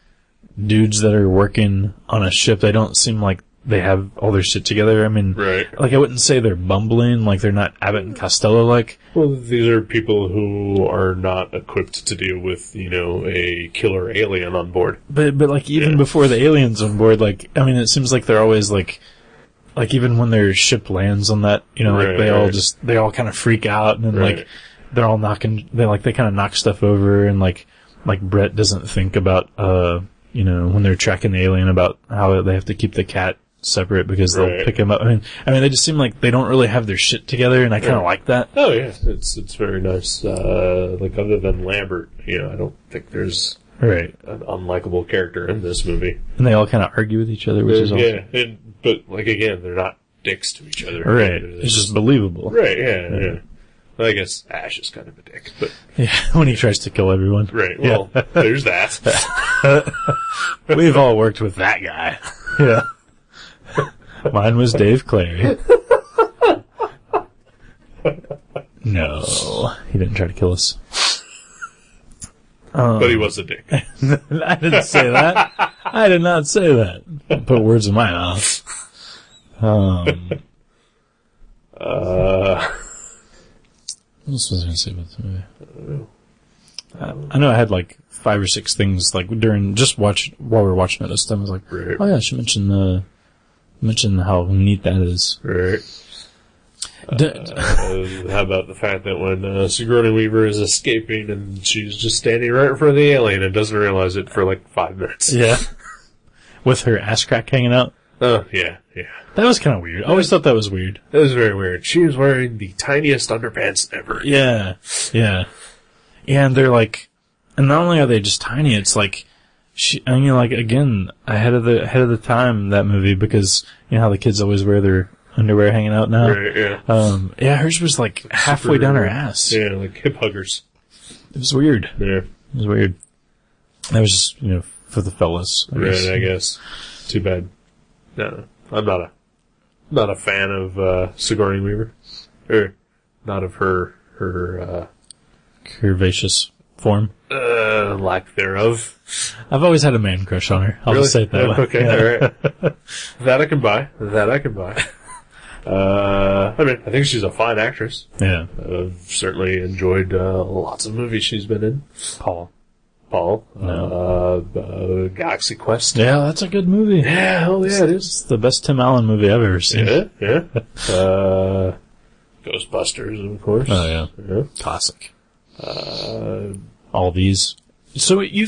dudes that are working on a ship. They don't seem like they have all their shit together. I mean, Right. like, I wouldn't say they're bumbling, like they're not Abbott and Costello like. Well, these are people who are not equipped to deal with, a killer alien on board. But like, even before the aliens on board, like, I mean, it seems like they're always like even when their ship lands on that, like, they all kind of freak out, and then like, they're all they kind of knock stuff over, and like Brett doesn't think about, when they're tracking the alien, about how they have to keep the cat separate because they'll pick him up. I mean, they just seem like they don't really have their shit together, and I kind of like that. Oh yeah, it's very nice. Like, other than Lambert, I don't think there's an unlikable character in this movie. And they all kind of argue with each other, which is awesome. Yeah, but like, again, they're not dicks to each other. Right, it's just believable. Right, yeah. Well, I guess Ash is kind of a dick, but... Yeah, when he tries to kill everyone. Right, well, there's that. We've all worked with that guy. Yeah. Mine was Dave Clary. No, he didn't try to kill us. But he was a dick. I didn't say that. I did not say that. Don't put words in my mouth. What else was I going to say about the movie? I know I had like 5 or 6 things like while we were watching it this time. I was like, oh yeah, I should mention how neat that is. Right. How about the fact that when Sigourney Weaver is escaping and she's just standing right in front of the alien and doesn't realize it for like 5 minutes. Yeah. With her ass crack hanging out. Oh, yeah. That was kind of weird. I always thought that was weird. That was very weird. She was wearing the tiniest underpants ever. Yeah. And they're like, and not only are they just tiny, it's like, again, ahead of the time, that movie, because, how the kids always wear their underwear hanging out now. Right, yeah. Hers was like halfway down her ass. Yeah, like hip huggers. It was weird. Yeah. It was weird. That was just, for the fellas. I guess. Too bad. No, I'm not a fan of Sigourney Weaver, or not of her curvaceous form. Lack thereof. I've always had a man crush on her. I'll just say it that way. Okay, alright. That I can buy. I think she's a fine actress. Yeah. I've certainly enjoyed lots of movies she's been in. Paul. No. Galaxy Quest. Yeah, that's a good movie. Yeah, it is. It's the best Tim Allen movie I've ever seen. Yeah. Ghostbusters, of course. Oh, yeah. Classic. All these. So you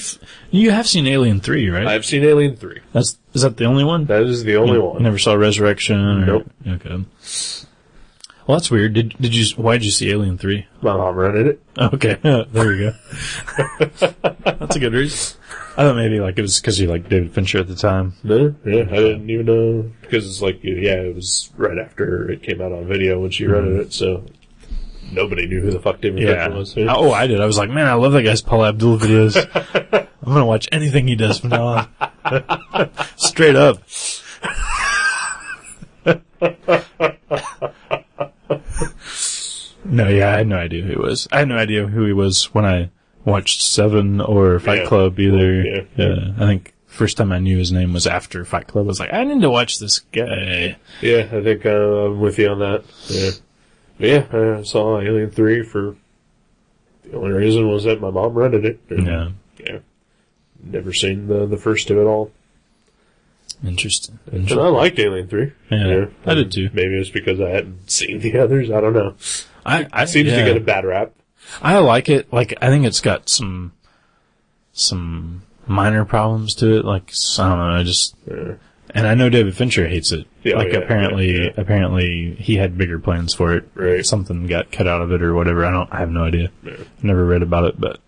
have seen Alien 3, right? I've seen Alien 3. Is that the only one? That is the only one. Never saw Resurrection? Nope. Okay. Well, that's weird. Why did you see Alien 3? My mom rented it. Okay. There you go. That's a good reason. I thought maybe it was because you liked David Fincher at the time. No, yeah, I didn't even know, because it's it was right after it came out on video when she rented it, so nobody knew who the fuck David Fincher was. Yeah. Oh, I did. I was like, man, I love that guy's Paul Abdul videos. I'm gonna watch anything he does from now on. Straight up. No, yeah, I had no idea who he was. I had no idea who he was when I watched Seven or Fight Club either. Yeah. I think first time I knew his name was after Fight Club. I was like, I need to watch this guy. Yeah, I think I'm with you on that. Yeah. But yeah, I saw Alien 3 for... The only reason was that my mom rented it. Yeah. Yeah. Never seen the first two at all. Interesting. And I liked Alien 3. Yeah, I did too. Maybe it's because I hadn't seen the others. I don't know. It seems to get a bad rap. I like it. I think it's got some minor problems to it. I don't know. And I know David Fincher hates it. Yeah, apparently he had bigger plans for it. Right. Something got cut out of it or whatever. I have no idea. Yeah. Never read about it, but.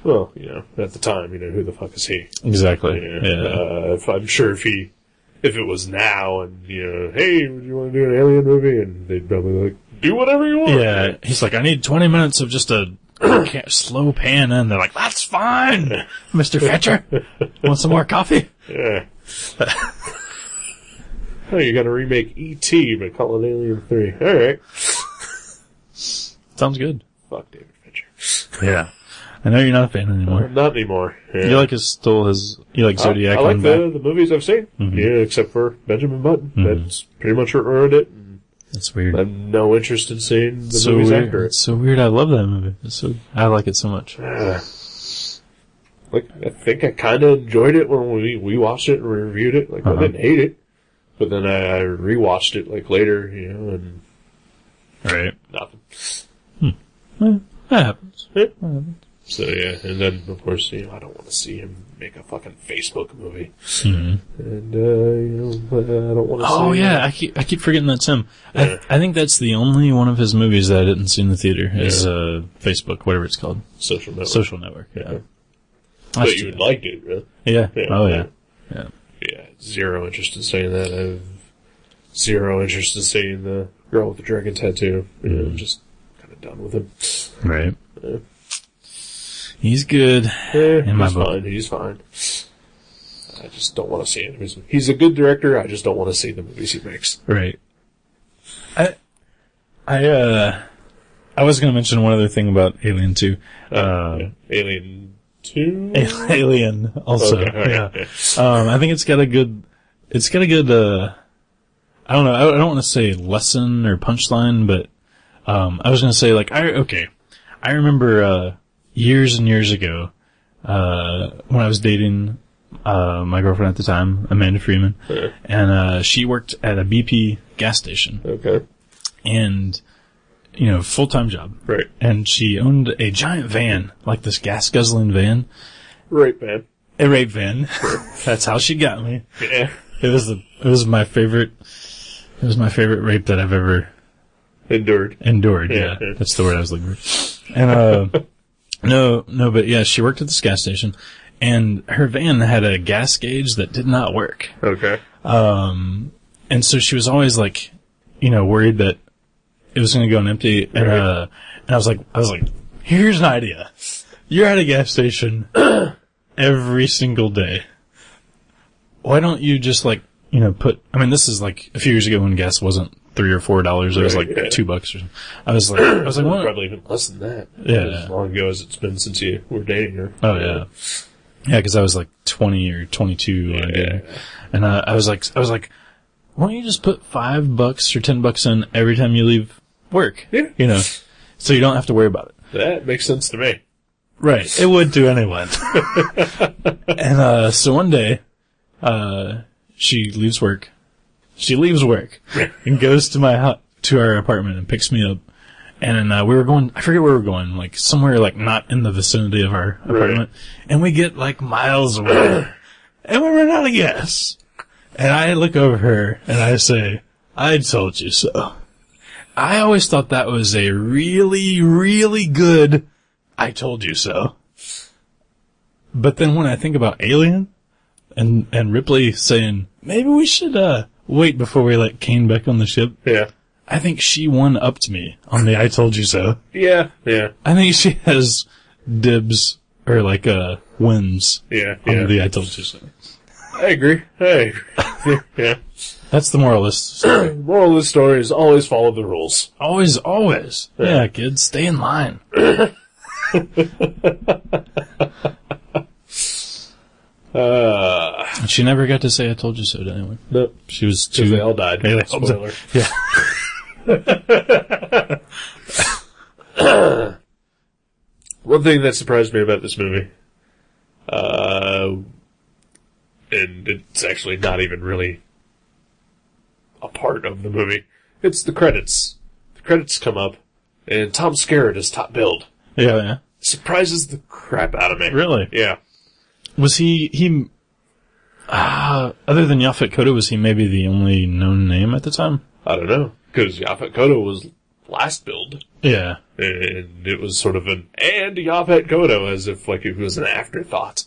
Well, at the time, who the fuck is he? Exactly. I'm sure if it was now and, hey, would you want to do an alien movie? And they'd probably like, do whatever you want. Yeah. Man. He's like, I need 20 minutes of just a slow pan in. They're like, that's fine, Mr. Fincher. Want some more coffee? Yeah. Oh, you gotta remake E.T., but call it Alien 3. Alright. Sounds good. Fuck David Fincher. Yeah. I know you're not a fan anymore. Not anymore. Yeah. You like you like Zodiac? I like the movies I've seen. Mm-hmm. Yeah, except for Benjamin Button. Mm-hmm. That's pretty much what ruined it. That's weird. I have no interest in seeing the movies after it. It's so weird. I love that movie. I like it so much. I think I kind of enjoyed it when we watched it and reviewed it. I didn't hate it. But then I rewatched it later, and right, nothing. Well, that happens. Yeah. So yeah, and then of course, I don't want to see him make a fucking Facebook movie, and I don't want to. Oh yeah, I keep forgetting that's him. Yeah. I think that's the only one of his movies that I didn't see in the theater. Is Facebook, whatever it's called, Social Network. Social Network. Yeah. But you liked it, really? Yeah. Oh yeah. Yeah. Yeah, zero interest in saying that. I have zero interest in seeing the girl with the dragon tattoo. I'm just kind of done with him. Right. He's good. In my book. He's fine. I just don't want to see him. He's a good director. I just don't want to see the movies he makes. Right. I was going to mention one other thing about Alien 2. Alien 2? Alien also. Okay, yeah. I think it's got a good, I don't know, I don't want to say lesson or punchline, but, I was going to say I remember, years and years ago, when I was dating, my girlfriend at the time, Amanda Freeman, and, she worked at a BP gas station. Okay. And, full-time job. Right. And she owned a giant van, like this gas-guzzling van. Rape van. A rape van. That's how she got me. Yeah. It was my favorite rape that I've ever endured. Yeah. That's the word I was looking for. And, but yeah, she worked at this gas station, and her van had a gas gauge that did not work. Okay. And so she was always worried that it was going to go on empty. And, and I was like, here's an idea. You're at a gas station every single day. Why don't you just this is a few years ago when gas wasn't $3 or $4. It was $2 or something. I was like, probably even less than that. Yeah. As long ago as it's been since you were dating her. Oh yeah. Yeah, cause I was 20 or 22 when I did it. And, I was like, why don't you just put $5 or $10 in every time you leave work? Yeah. So you don't have to worry about it. That makes sense to me. Right. It would to anyone. And, so one day, she leaves work. She leaves work and goes to our apartment and picks me up. And, we were going, I forget where we were going, somewhere not in the vicinity of our apartment. Right. And we get miles away. And we run out of gas. And I look over her and I say, I told you so. I always thought that was a really, really good I told you so. But then when I think about Alien and Ripley saying, maybe we should, wait before we let Kane back on the ship. Yeah. I think she one-upped me on the I told you so. Yeah, yeah. I think she has dibs or wins on the I told you so. I agree. Hey. Yeah. That's the moral of this story. Moral of the story is always follow the rules. Always, always. Yeah, kids, stay in line. She never got to say I told you so to anyone. Nope. She was too... They all died. Yeah, spoiler. Yeah. One thing that surprised me about this movie, and it's actually not even really a part of the movie, it's the credits. The credits come up, and Tom Skerritt is top billed. Other than Yaphet Kotto, was he maybe the only known name at the time? I don't know, because Yaphet Kotto was last billed. Yeah. And it was sort of and Yaphet Kotto, as if like it was an afterthought.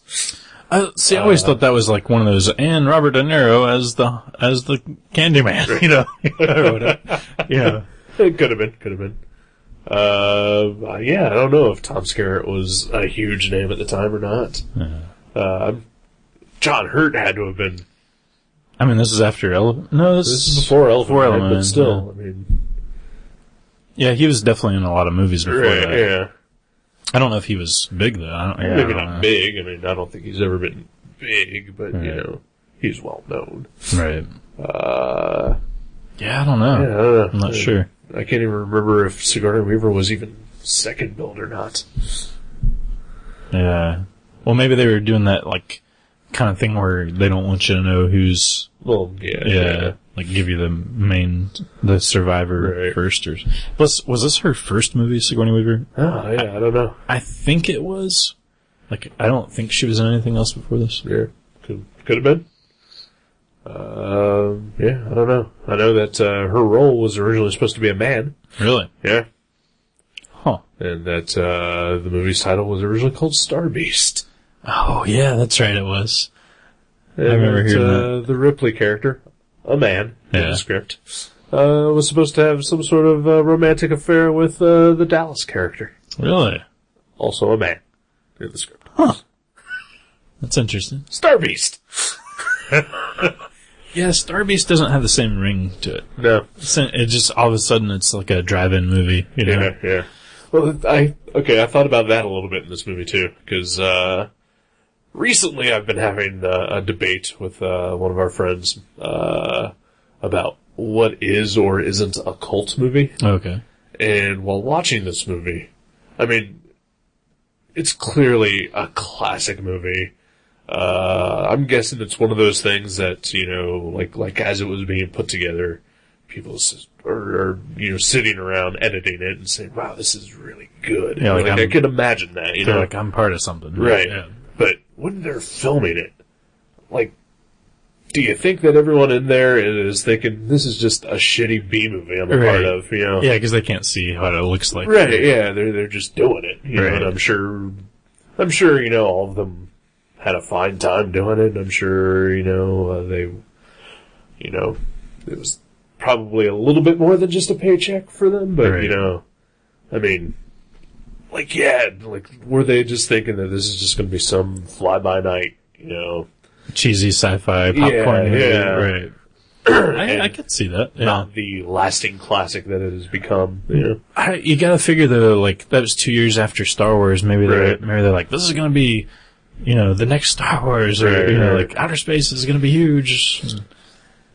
See, I always thought that was like one of those, and Robert De Niro as the Candyman, you know? Or whatever. Yeah. It could have been. Yeah, I don't know if Tom Skerritt was a huge name at the time or not. John Hurt had to have been. I mean, this is after Elephant. No, this is before Elephant, right? But still, yeah. I mean. Yeah, he was definitely in a lot of movies before that. Yeah. I don't know if he was big, though. Maybe not big. I mean, I don't think he's ever been big, but, you know, he's well known. Right. Yeah, I don't know. Yeah, I don't know. I'm not sure. I can't even remember if Sigourney Weaver was even second billed or not. Yeah. Well, maybe they were doing that, like, kind of thing where they don't want you to know who's... Well, yeah. Like, give you the survivor first. Plus, was this her first movie, Sigourney Weaver? Oh, yeah, I don't know. I think it was. Like, I don't think she was in anything else before this. Yeah. Could have been. Yeah, I don't know. I know that, her role was originally supposed to be a man. Really? Yeah. Huh. And that, the movie's title was originally called Star Beast. Oh, yeah, that's right, it was. And I remember hearing that. The Ripley character, a man in Yeah. the script, was supposed to have some sort of romantic affair with the Dallas character. Really? Also a man in the script. Huh. That's interesting. Star Beast! Yeah, Star Beast doesn't have the same ring to it. No. It just, all of a sudden, it's like a drive-in movie, you know? Yeah. Well, I thought about that a little bit in this movie too, because, recently I've been having a debate with, one of our friends, about what is or isn't a cult movie. Okay. And while watching this movie, I mean, it's clearly a classic movie. I'm guessing it's one of those things that, you know, like as it was being put together, people are you know, sitting around editing it and saying, wow, this is really good. Yeah, like I can imagine that, you know. Like, I'm part of something. Right. Yeah. But when they're filming it, like, do you think that everyone in there is thinking, this is just a shitty B movie I'm a part of, you know? Yeah, because they can't see what it looks like. Right, yeah, they're just doing it, you know, and I'm sure, you know, all of them had a fine time doing it. I'm sure, you know, it was probably a little bit more than just a paycheck for them, but, you know, I mean, like, yeah, like, were they just thinking that this is just going to be some fly-by-night, you know, cheesy sci-fi popcorn movie? Yeah. Right. I could see that. Yeah. Not the lasting classic that it has become, you know. You gotta figure though, like, that was 2 years after Star Wars. Maybe they're like, this is gonna be, you know, the next Star Wars, or, you know, like, outer space is gonna be huge.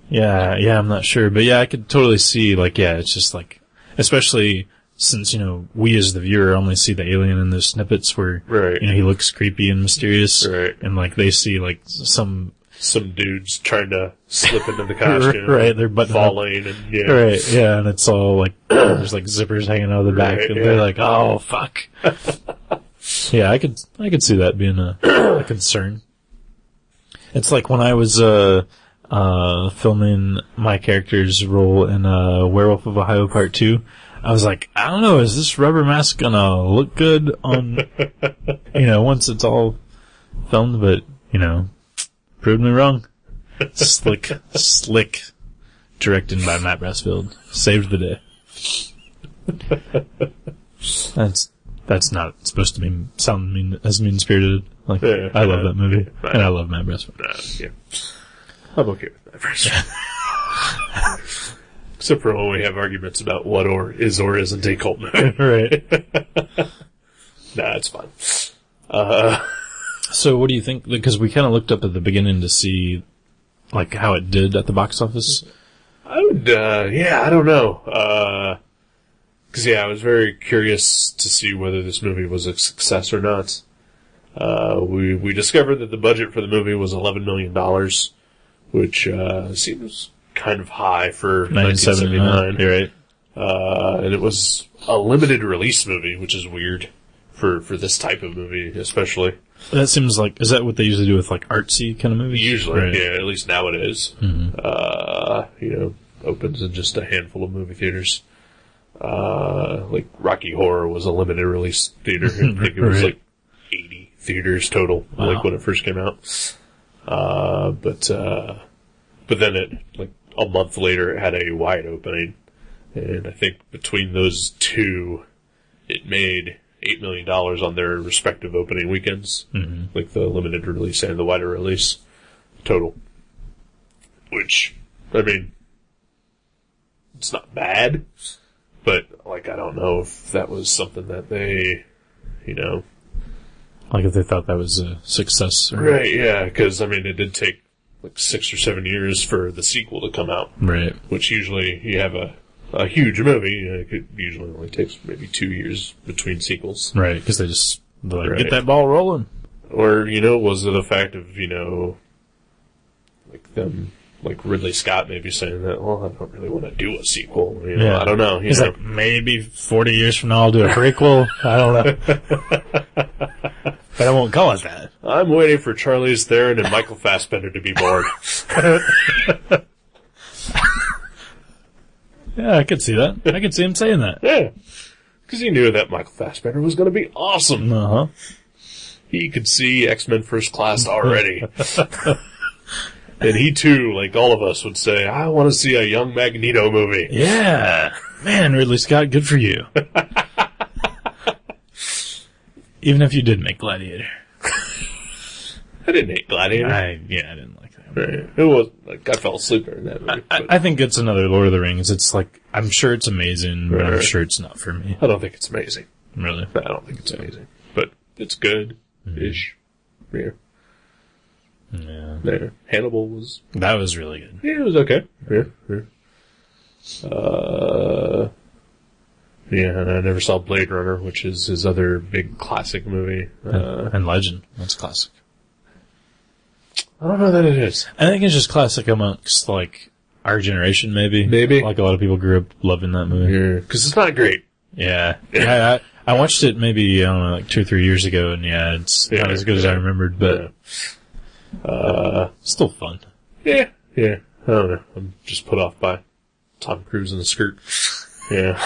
Yeah, I'm not sure. But yeah, I could totally see, like, yeah, it's just like, especially since, you know, we as the viewer only see the alien in those snippets where, you know, he looks creepy and mysterious. Right. And, like, they see, like, some dudes trying to slip into the costume. Right, they're buttoning falling up. and, yeah. Right, yeah, and it's all, like, there's, like, zippers hanging out of the back, and they're like, oh, fuck. Yeah, I could see that being a concern. It's like when I was, filming my character's role in, Werewolf of Ohio Part 2, I was like, I don't know, is this rubber mask gonna look good on, you know, once it's all filmed, but, you know, proved me wrong. Slick, directed by Matt Brassfield. Saved the day. That's not supposed to sound mean-spirited. Like, I love that movie, and I love Matt Brassfield. Yeah. I'm okay with Matt Brassfield. Except for when we have arguments about what or isn't a cult movie. Right. Nah, it's fine. So what do you think? Because we kind of looked up at the beginning to see, like, how it did at the box office. I would, I don't know. Cause I was very curious to see whether this movie was a success or not. We discovered that the budget for the movie was $11 million, which, seems kind of high for 1979. You're right. And it was a limited release movie, which is weird for this type of movie, especially. That seems like, is that what they usually do with like artsy kind of movies? Usually, right. yeah, at least nowadays. Mm-hmm. Opens in just a handful of movie theaters. Like Rocky Horror was a limited release theater. I think it was like 80 theaters total, like when it first came out. But then it, like a month later, it had a wide opening. And I think between those two, it made $8 million on their respective opening weekends. Mm-hmm. Like the limited release and the wider release total. Which, I mean, it's not bad, but, like, I don't know if that was something that they, like if they thought that was a success. Or... Right, yeah, because, I mean, it did take, like, 6 or 7 years for the sequel to come out. Right. Which usually, you have a huge movie, it usually only takes maybe 2 years between sequels. Right, because they're like, get that ball rolling. Or, was it a fact of, like them... Like Ridley Scott maybe saying that, well, I don't really want to do a sequel. I don't know. He's like, maybe 40 years from now I'll do a prequel. I don't know. But I won't call it that. I'm waiting for Charlize Theron and Michael Fassbender to be bored. Yeah, I could see that. I could see him saying that. Yeah. Because he knew that Michael Fassbender was going to be awesome. Uh-huh. He could see X-Men First Class already. And he, too, like all of us, would say, I want to see a young Magneto movie. Yeah. Man, Ridley Scott, good for you. Even if you did make Gladiator. I didn't hate Gladiator. I didn't like that movie. Right. It was, like, I fell asleep during that movie. I think it's another Lord of the Rings. It's like, I'm sure it's amazing, but I'm sure it's not for me. I don't think it's amazing. Really? I don't think it's amazing. But it's good-ish. Yeah. Yeah. There. Hannibal was... That was really good. Yeah, it was okay. Yeah. Yeah, and I never saw Blade Runner, which is his other big classic movie. And Legend. That's classic. I don't know that it is. I think it's just classic amongst, like, our generation, maybe. Maybe. Like, a lot of people grew up loving that movie. Yeah. Because it's not great. Yeah. I watched it maybe, I don't know, like 2 or 3 years ago, and it's not as good as I remembered, but... still fun. Yeah. I don't know. I'm just put off by Tom Cruise in a skirt. Yeah.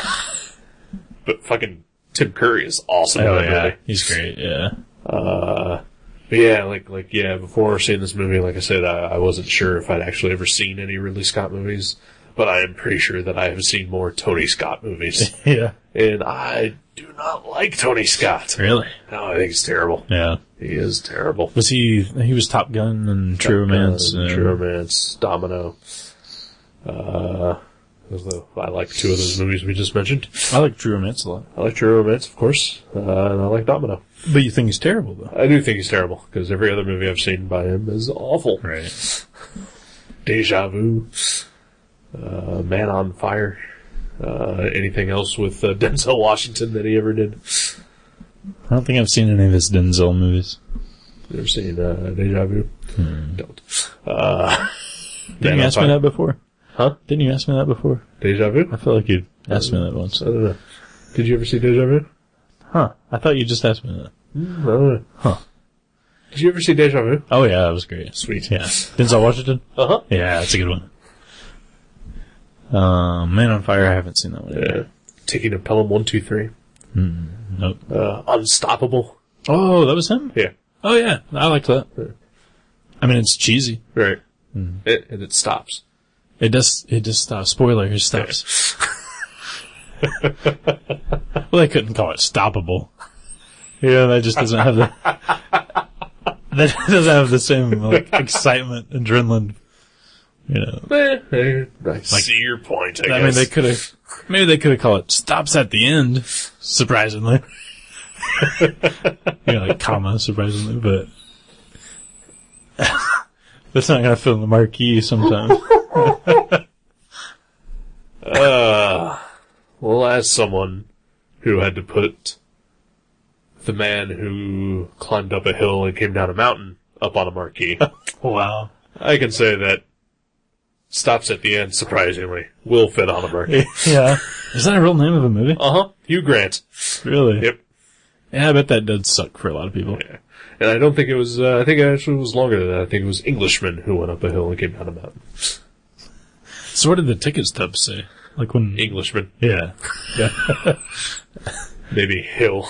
But fucking Tim Curry is awesome in that movie. He's great, yeah. But yeah, before seeing this movie, like I said, I wasn't sure if I'd actually ever seen any Ridley Scott movies, but I am pretty sure that I have seen more Tony Scott movies. Yeah. And I do not like Tony Scott. Really? No, I think he's terrible. Yeah. He is terrible. Was he was Top Gun and True Romance. True Romance, Domino. I like 2 of those movies we just mentioned. I like True Romance a lot. I like True Romance, of course, and I like Domino. But you think he's terrible, though? I do think he's terrible, because every other movie I've seen by him is awful. Right. Deja Vu, Man on Fire, anything else with Denzel Washington that he ever did. I don't think I've seen any of his Denzel movies. You ever seen Deja Vu? Don't. Didn't you ask me that before? Huh? Didn't you ask me that before? Deja Vu? I feel like you asked me that once. I don't know. Did you ever see Deja Vu? Huh. I thought you just asked me that. I don't know. Huh. Did you ever see Deja Vu? Oh yeah, that was great. Sweet. Yeah. Denzel Washington? Uh-huh. Yeah, that's a good one. Man on Fire, I haven't seen that one yet. Yeah. Taking a Pelham 123. Nope. Unstoppable. Oh, that was him? Yeah. Oh yeah, I liked that. Yeah. I mean, it's cheesy. Right. And it stops. It does stop. Spoiler, it stops. Well, they couldn't call it stoppable. Yeah, that just doesn't have that doesn't have the same, like, excitement, adrenaline, I see your point, I guess. I mean, maybe they could have called it stops at the end, surprisingly. Like comma, surprisingly, but that's not gonna fill in the marquee sometimes. Well, as someone who had to put the man who climbed up a hill and came down a mountain up on a marquee. Wow. I can say that stops at the end, surprisingly, will fit on a marquee. Yeah. Is that a real name of a movie? Uh-huh. Hugh Grant. Really? Yep. Yeah, I bet that does suck for a lot of people. Yeah. And I don't think it was, I think it actually was longer than that. I think it was Englishmen who went up a hill and came down a mountain. So what did the ticket stubs say? Like when... Englishmen. Yeah. Maybe hill.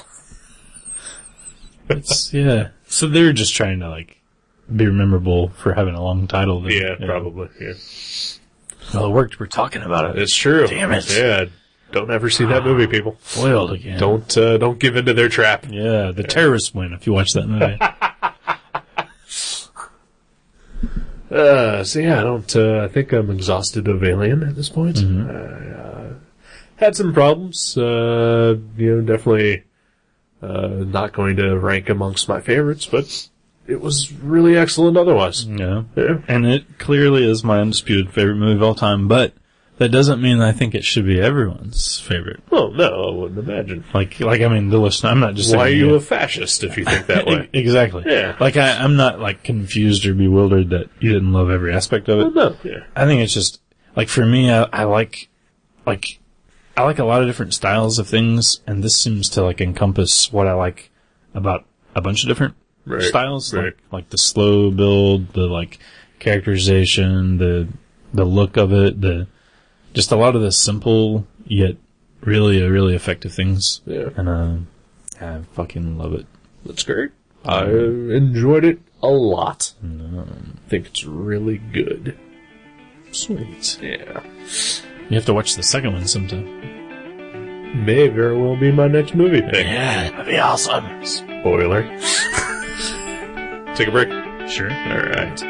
Yeah. So they were just trying to, like, be memorable for having a long title. Then, yeah, probably. Yeah. Well, it worked. We're talking about it. It's true. Damn it. Yeah. Don't ever see that movie, people. Foiled again. Don't give into their trap. Yeah, the terrorists win if you watch that movie. So yeah, I think I'm exhausted of Alien at this point. Mm-hmm. Had some problems. Definitely, not going to rank amongst my favorites, but it was really excellent otherwise. Yeah. Yeah. And it clearly is my undisputed favorite movie of all time, but that doesn't mean I think it should be everyone's favorite. Well, no, I wouldn't imagine. Like, I mean, the listener, I'm not just Why are saying... you a fascist if you think that way? Exactly. Yeah. Like, I'm not, like, confused or bewildered that you didn't love every aspect of it. Well, no, yeah. I think it's just, like, for me, I like a lot of different styles of things, and this seems to, like, encompass what I like about a bunch of different styles. Right. Like the slow build, the, like, characterization, the look of it, just a lot of the simple, yet really effective things. Yeah. And, I fucking love it. That's great. I enjoyed it a lot. I think it's really good. Sweet. Yeah. You have to watch the second one sometime. May very well be my next movie pick. Yeah, that'd be awesome. Spoiler. Take a break. Sure. Alright.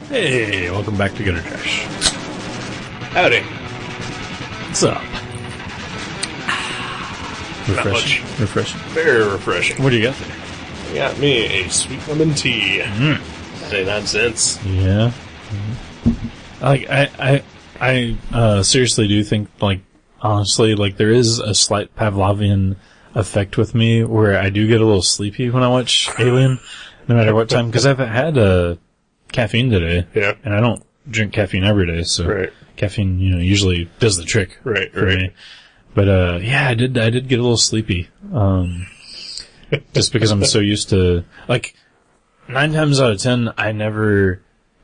Hey, welcome back to Gutter Trash. Howdy. What's up? Refreshing. much. Refreshing. Very refreshing. What do you got there? You got me a sweet lemon tea. 99 cents. Yeah. Like, I seriously do think, like, honestly, like, there is a slight Pavlovian effect with me where I do get a little sleepy when I watch Alien, no matter what time, because I've had caffeine today. Yeah. And I don't drink caffeine every day, so caffeine, usually does the trick for me. But, yeah, I did get a little sleepy. Just because I'm so used to, 9 times out of 10, I never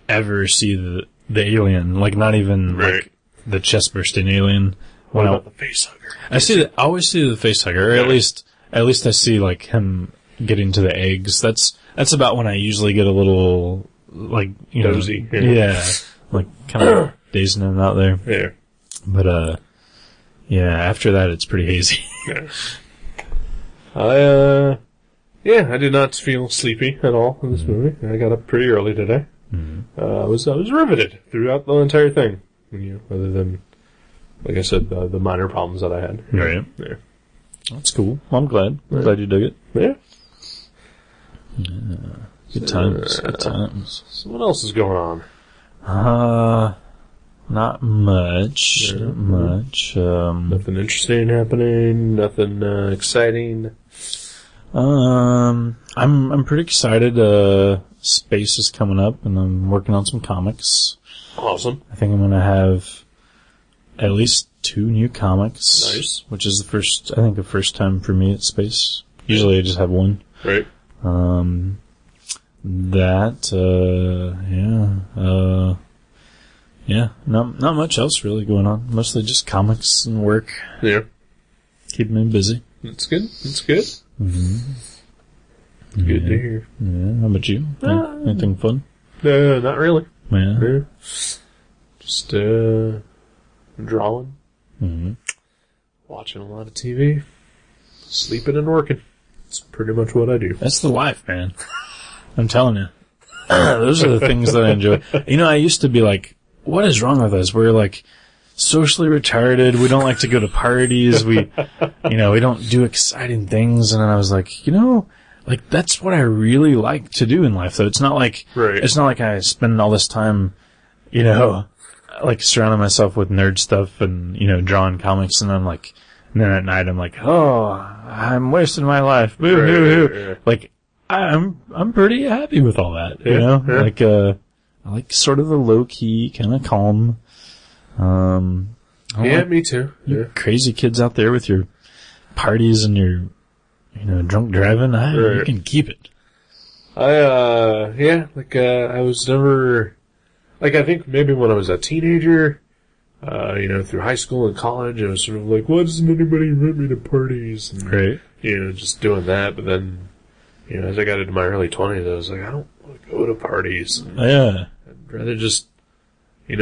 ever see the alien, not even, the chest bursting alien. What about the face hugger? I always see the face hugger, or at least I see, him getting to the eggs. That's about when I usually get a little, dozy. Kind of dazing him out there. Yeah. But, yeah, after that, it's pretty hazy. I did not feel sleepy at all in this movie. I got up pretty early today. I was riveted throughout the entire thing. Other than, like I said, the minor problems that I had. Right. Yeah. That's cool. Well, I'm glad. I'm glad you dug it. Yeah. Good times. Good times. So what else is going on? Not much. Yeah. Not much. Nothing interesting happening. Nothing exciting. I'm pretty excited. Space is coming up, and I'm working on some comics. Awesome. I think I'm gonna have at least 2 new comics. Nice. Which is the first time for me at Space. Usually I just have 1. Right. Not much else really going on. Mostly just comics and work. Yeah. Keeping me busy. That's good. That's good. Mm-hmm. Good to hear. Yeah. How about you? Anything fun? No, not really. Yeah. Yeah. Just, drawing. Mm-hmm. Watching a lot of TV. Sleeping and working. That's pretty much what I do. That's the life, man. I'm telling you. Those are the things that I enjoy. I used to be like, what is wrong with us? We're socially retarded. We don't like to go to parties. We don't do exciting things. And then I was like, that's what I really like to do in life, though. It's not like, it's not like I spend all this time, surrounding myself with nerd stuff and, drawing comics. And and then at night I'm like, oh, I'm wasting my life. Boo hoo hoo. I'm pretty happy with all that, Yeah. I like sort of the low-key, kind of calm. Me too. You crazy kids out there with your parties and your, drunk driving. You can keep it. I was never, I think maybe when I was a teenager, through high school and college, I was sort of like, why doesn't anybody invite me to parties? And, just doing that. But then, as I got into my early 20s, I was like, I don't want to go to parties. Yeah. I'd rather just, I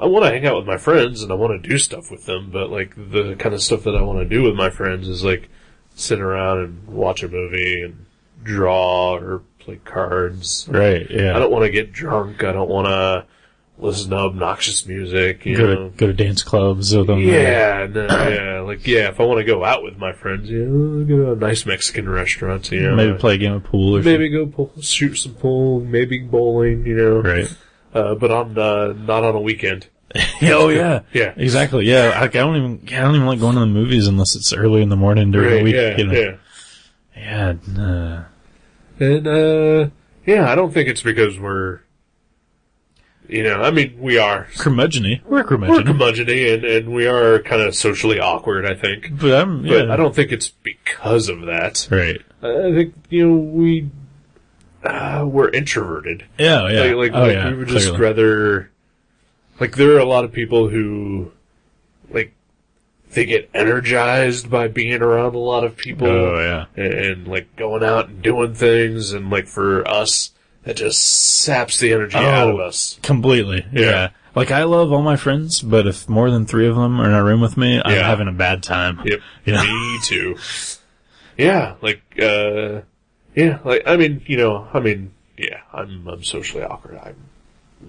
want to hang out with my friends and I want to do stuff with them, but the kind of stuff that I want to do with my friends is sit around and watch a movie and draw or play cards. Right, yeah. I don't want to get drunk. I don't want to listen to obnoxious music. Go to dance clubs with them. If I want to go out with my friends, go to a nice Mexican restaurant. Maybe play a game of pool or maybe go shoot some pool, maybe bowling. Right. But on not on a weekend. Oh yeah, yeah, exactly. Yeah, I don't even like going to the movies unless it's early in the morning during the week. I don't think it's because we're, we are curmudgeon-y. We're curmudgeon-y, and we are kind of socially awkward, I think. But I don't think it's because of that. Right. I think we're introverted. Yeah, yeah. We would just rather. There are a lot of people who, they get energized by being around a lot of people. Oh, yeah. And going out and doing things, and, for us, that just saps the energy out of us. Completely. Yeah. I love all my friends, but if more than 3 of them are in a room with me, I'm having a bad time. Yep. Me too. Yeah. I'm socially awkward. I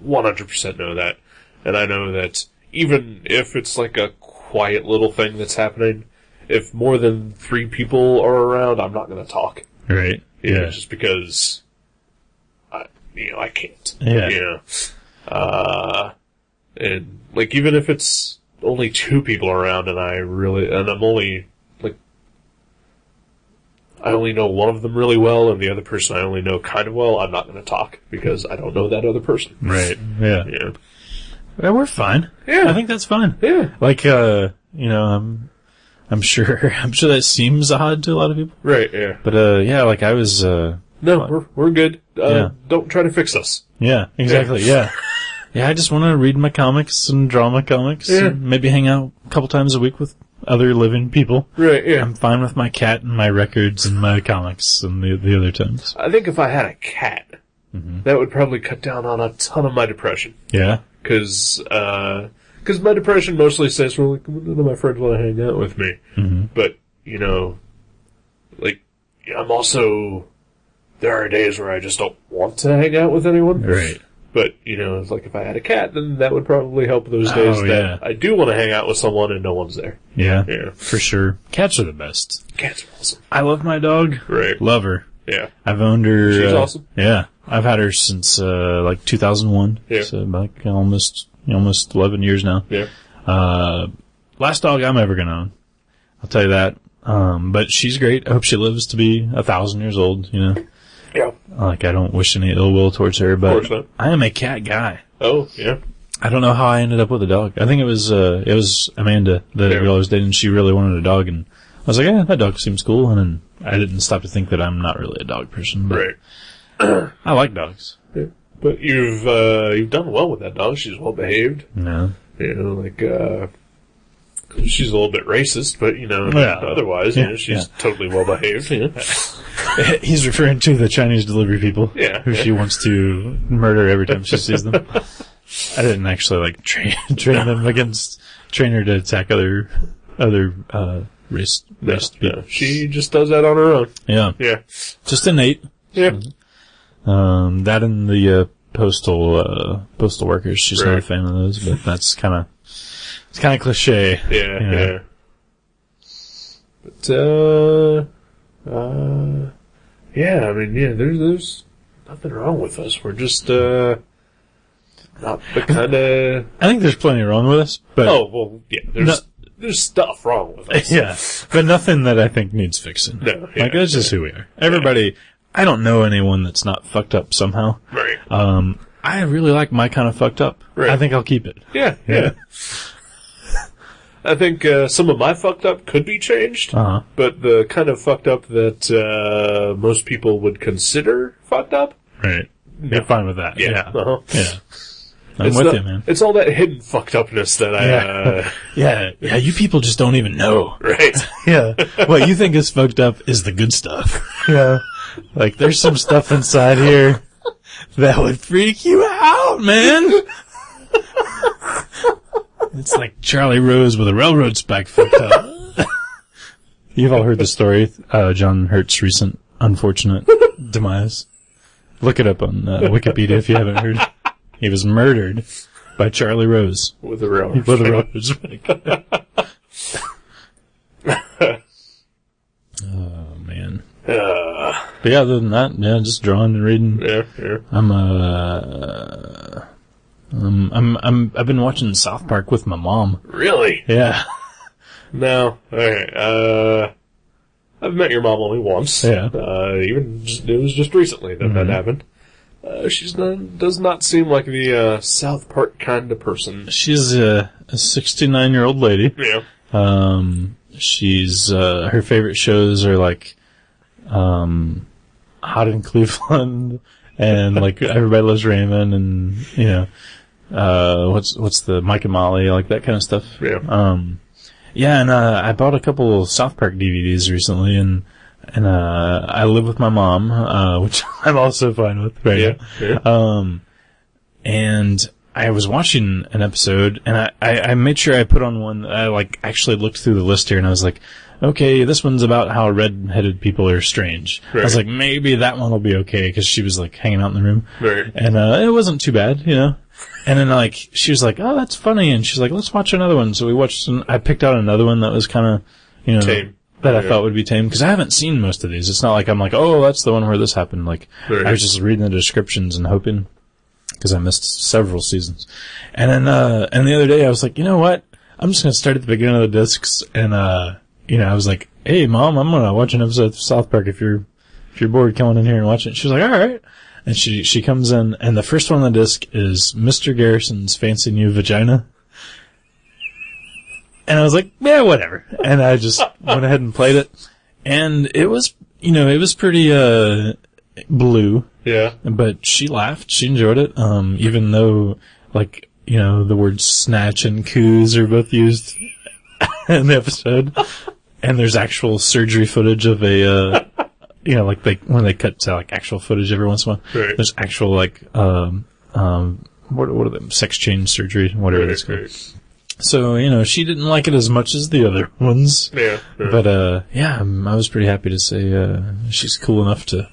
100% know that. And I know that even if it's a quiet little thing that's happening, if more than 3 people are around, I'm not going to talk. Right. Yeah. Just because I can't. Yeah. And even if it's only 2 people around and I'm only I only know one of them really well, and the other person I only know kind of well, I'm not going to talk because I don't know that other person. Right. Yeah. Yeah. Well, we're fine. Yeah. I think that's fine. Yeah. Like, I'm sure that seems odd to a lot of people. Right, yeah. But, yeah, like I was, No, we're good. Yeah. Don't try to fix us. Yeah, exactly, yeah. Yeah, I just want to read my comics and draw my comics and maybe hang out a couple times a week with other living people. Right, yeah. I'm fine with my cat and my records and my comics and the other times. I think if I had a cat, that would probably cut down on a ton of my depression. Yeah? Because my depression mostly says, well, like, none of my friends want to hang out with me. Mm-hmm. But, like, I'm also, there are days where I just don't want to hang out with anyone. Right. But, it's like if I had a cat, then that would probably help those days that I do want to hang out with someone and no one's there. Yeah. Yeah. For sure. Cats are the best. Cats are awesome. I love my dog. Right. Love her. Yeah. I've owned her. She's awesome. Yeah. I've had her since, 2001. Yeah. So, like, almost 11 years now. Yeah. Last dog I'm ever gonna own. I'll tell you that. But she's great. I hope she lives to be 1,000 years old, Yeah. Like, I don't wish any ill will towards her, but Of course not. I am a cat guy. Oh, yeah. I don't know how I ended up with a dog. I think it was Amanda, the girl I was dating. She really wanted a dog, and I was like, yeah, that dog seems cool. And then I didn't stop to think that I'm not really a dog person, but Right. I like dogs. Yeah. But you've done well with that dog. She's well behaved. No. She's a little bit racist, but, otherwise, she's totally well behaved. He's referring to the Chinese delivery people. Yeah. Who she wants to murder every time she sees them. I didn't actually, train them train her to attack other race people. She just does that on her own. Yeah. Yeah. Just innate. Yeah. That and the postal workers. She's not a fan of those, but that's kind of cliche. Yeah. But, yeah, I mean, there's nothing wrong with us. We're just, not the kind of... I think there's plenty wrong with us, but... Oh, well, yeah, there's stuff wrong with us. Yeah, but nothing that I think needs fixing. No, that's just who we are. Everybody, I don't know anyone that's not fucked up somehow. Right. I really like my kind of fucked up. Right. I think I'll keep it. Yeah. I think some of my fucked up could be changed, but the kind of fucked up that most people would consider fucked up, right? You're fine with that. Yeah. Yeah. I'm with you, man. It's all that hidden fucked upness that Yeah, you people just don't even know. Right. Yeah. What you think is fucked up is the good stuff. Yeah. Like, there's some stuff inside here that would freak you out, man. It's like Charlie Rose with a railroad spike fucked up. You've all heard the story, John Hurt's recent unfortunate demise. Look it up on Wikipedia if you haven't heard. He was murdered by Charlie Rose. With a railroad spike. Oh, man. But yeah, other than that, just drawing and reading. Yeah. I've been watching South Park with my mom. Really? Yeah. No. Okay. I've met your mom only once. Yeah. It was just recently that happened. She does not seem like the South Park kind of person. She's a 69-year-old lady. Yeah. She's her favorite shows are like Hot in Cleveland and like Everybody Loves Raymond and what's the Mike and Molly, like that kind of stuff. Yeah. And I bought a couple of South Park DVDs recently and I live with my mom, which I'm also fine with right now. Yeah. And I was watching an episode and I made sure I put on one that I actually looked through the list here and I was like, okay, this one's about how red-headed people are strange. Right. I was like, maybe that one will be okay, because she was hanging out in the room. Right. And it wasn't too bad, And then she was like, oh, that's funny, and she's like, let's watch another one. So we watched, I picked out another one that was kind of, tame. That I thought would be tame, because I haven't seen most of these. It's not like I'm like, oh, that's the one where this happened. Right. I was just reading the descriptions and hoping, because I missed several seasons. And then, and the other day I was like, you know what? I'm just going to start at the beginning of the discs and I was like, "Hey, Mom, I'm gonna watch an episode of South Park if you're bored, coming in here and watch it." She was like, "All right." And she comes in, and the first one on the disc is Mr. Garrison's Fancy New Vagina. And I was like, yeah, whatever. And I just went ahead and played it. And it was, it was pretty, blue. Yeah. But she laughed. She enjoyed it. Even though, the words snatch and coos are both used in the episode. And there's actual surgery footage of a, when they cut to, actual footage every once in a while. Right. There's actual, what are them? Sex change surgery, whatever it's called. Right. So, she didn't like it as much as the other ones. Yeah. But, I was pretty happy to say, she's cool enough to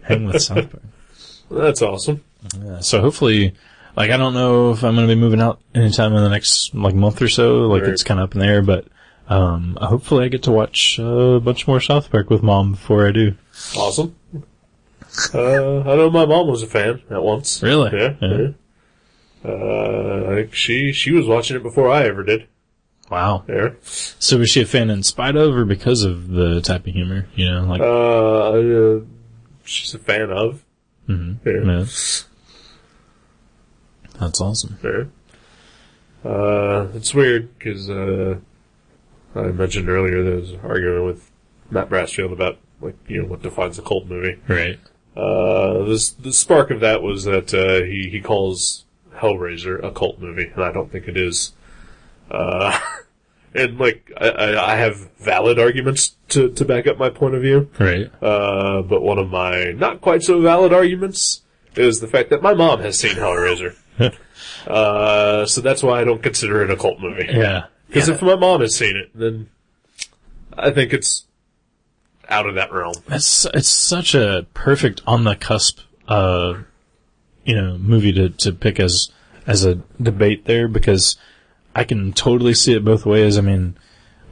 hang with South Park. Well, that's awesome. Yeah, so hopefully, I don't know if I'm going to be moving out anytime in the next, month or so. Right. It's kind of up in the air, but, hopefully I get to watch a bunch more South Park with Mom before I do. Awesome. I know my mom was a fan at once. Really? Yeah. I think she was watching it before I ever did. Wow. Yeah. So was she a fan in spite of or because of the type of humor? She's a fan of. Mm-hmm. Yeah. That's awesome. Yeah. It's weird because I mentioned earlier there was an argument with Matt Brassfield about what defines a cult movie. Right. The spark of that was that he calls Hellraiser a cult movie, and I don't think it is. And I have valid arguments to back up my point of view. Right. But one of my not quite so valid arguments is the fact that my mom has seen Hellraiser. So that's why I don't consider it a cult movie. Yeah. Because if my mom has seen it, then I think it's out of that realm. It's such a perfect on the cusp, movie to pick as a debate there, because I can totally see it both ways. I mean,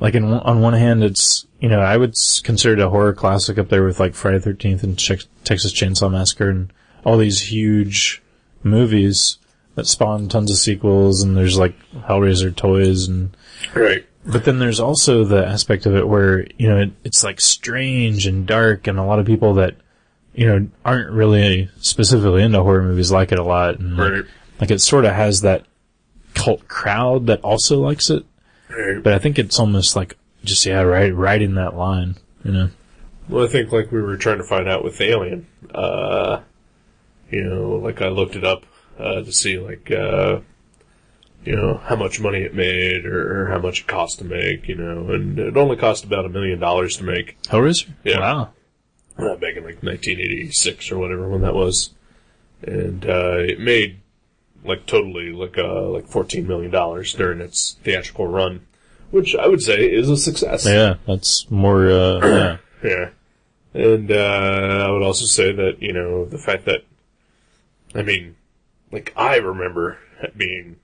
on one hand, it's, I would consider it a horror classic up there with Friday the 13th and Texas Chainsaw Massacre and all these huge movies that spawn tons of sequels, and there's Hellraiser toys and... Right. But then there's also the aspect of it where, it's strange and dark, and a lot of people that, aren't really specifically into horror movies like it a lot. And right. It sort of has that cult crowd that also likes it. Right. But I think it's almost right in that line, Well, I think we were trying to find out with Alien. I looked it up, to see how much money it made or how much it cost to make, and it only cost about $1 million to make. Hellraiser? Yeah. Wow. Back in 1986 or whatever when that was. And, it made totally $14 million during its theatrical run, which I would say is a success. Yeah, that's more, yeah. Yeah. And, I would also say that, the fact that, I remember being,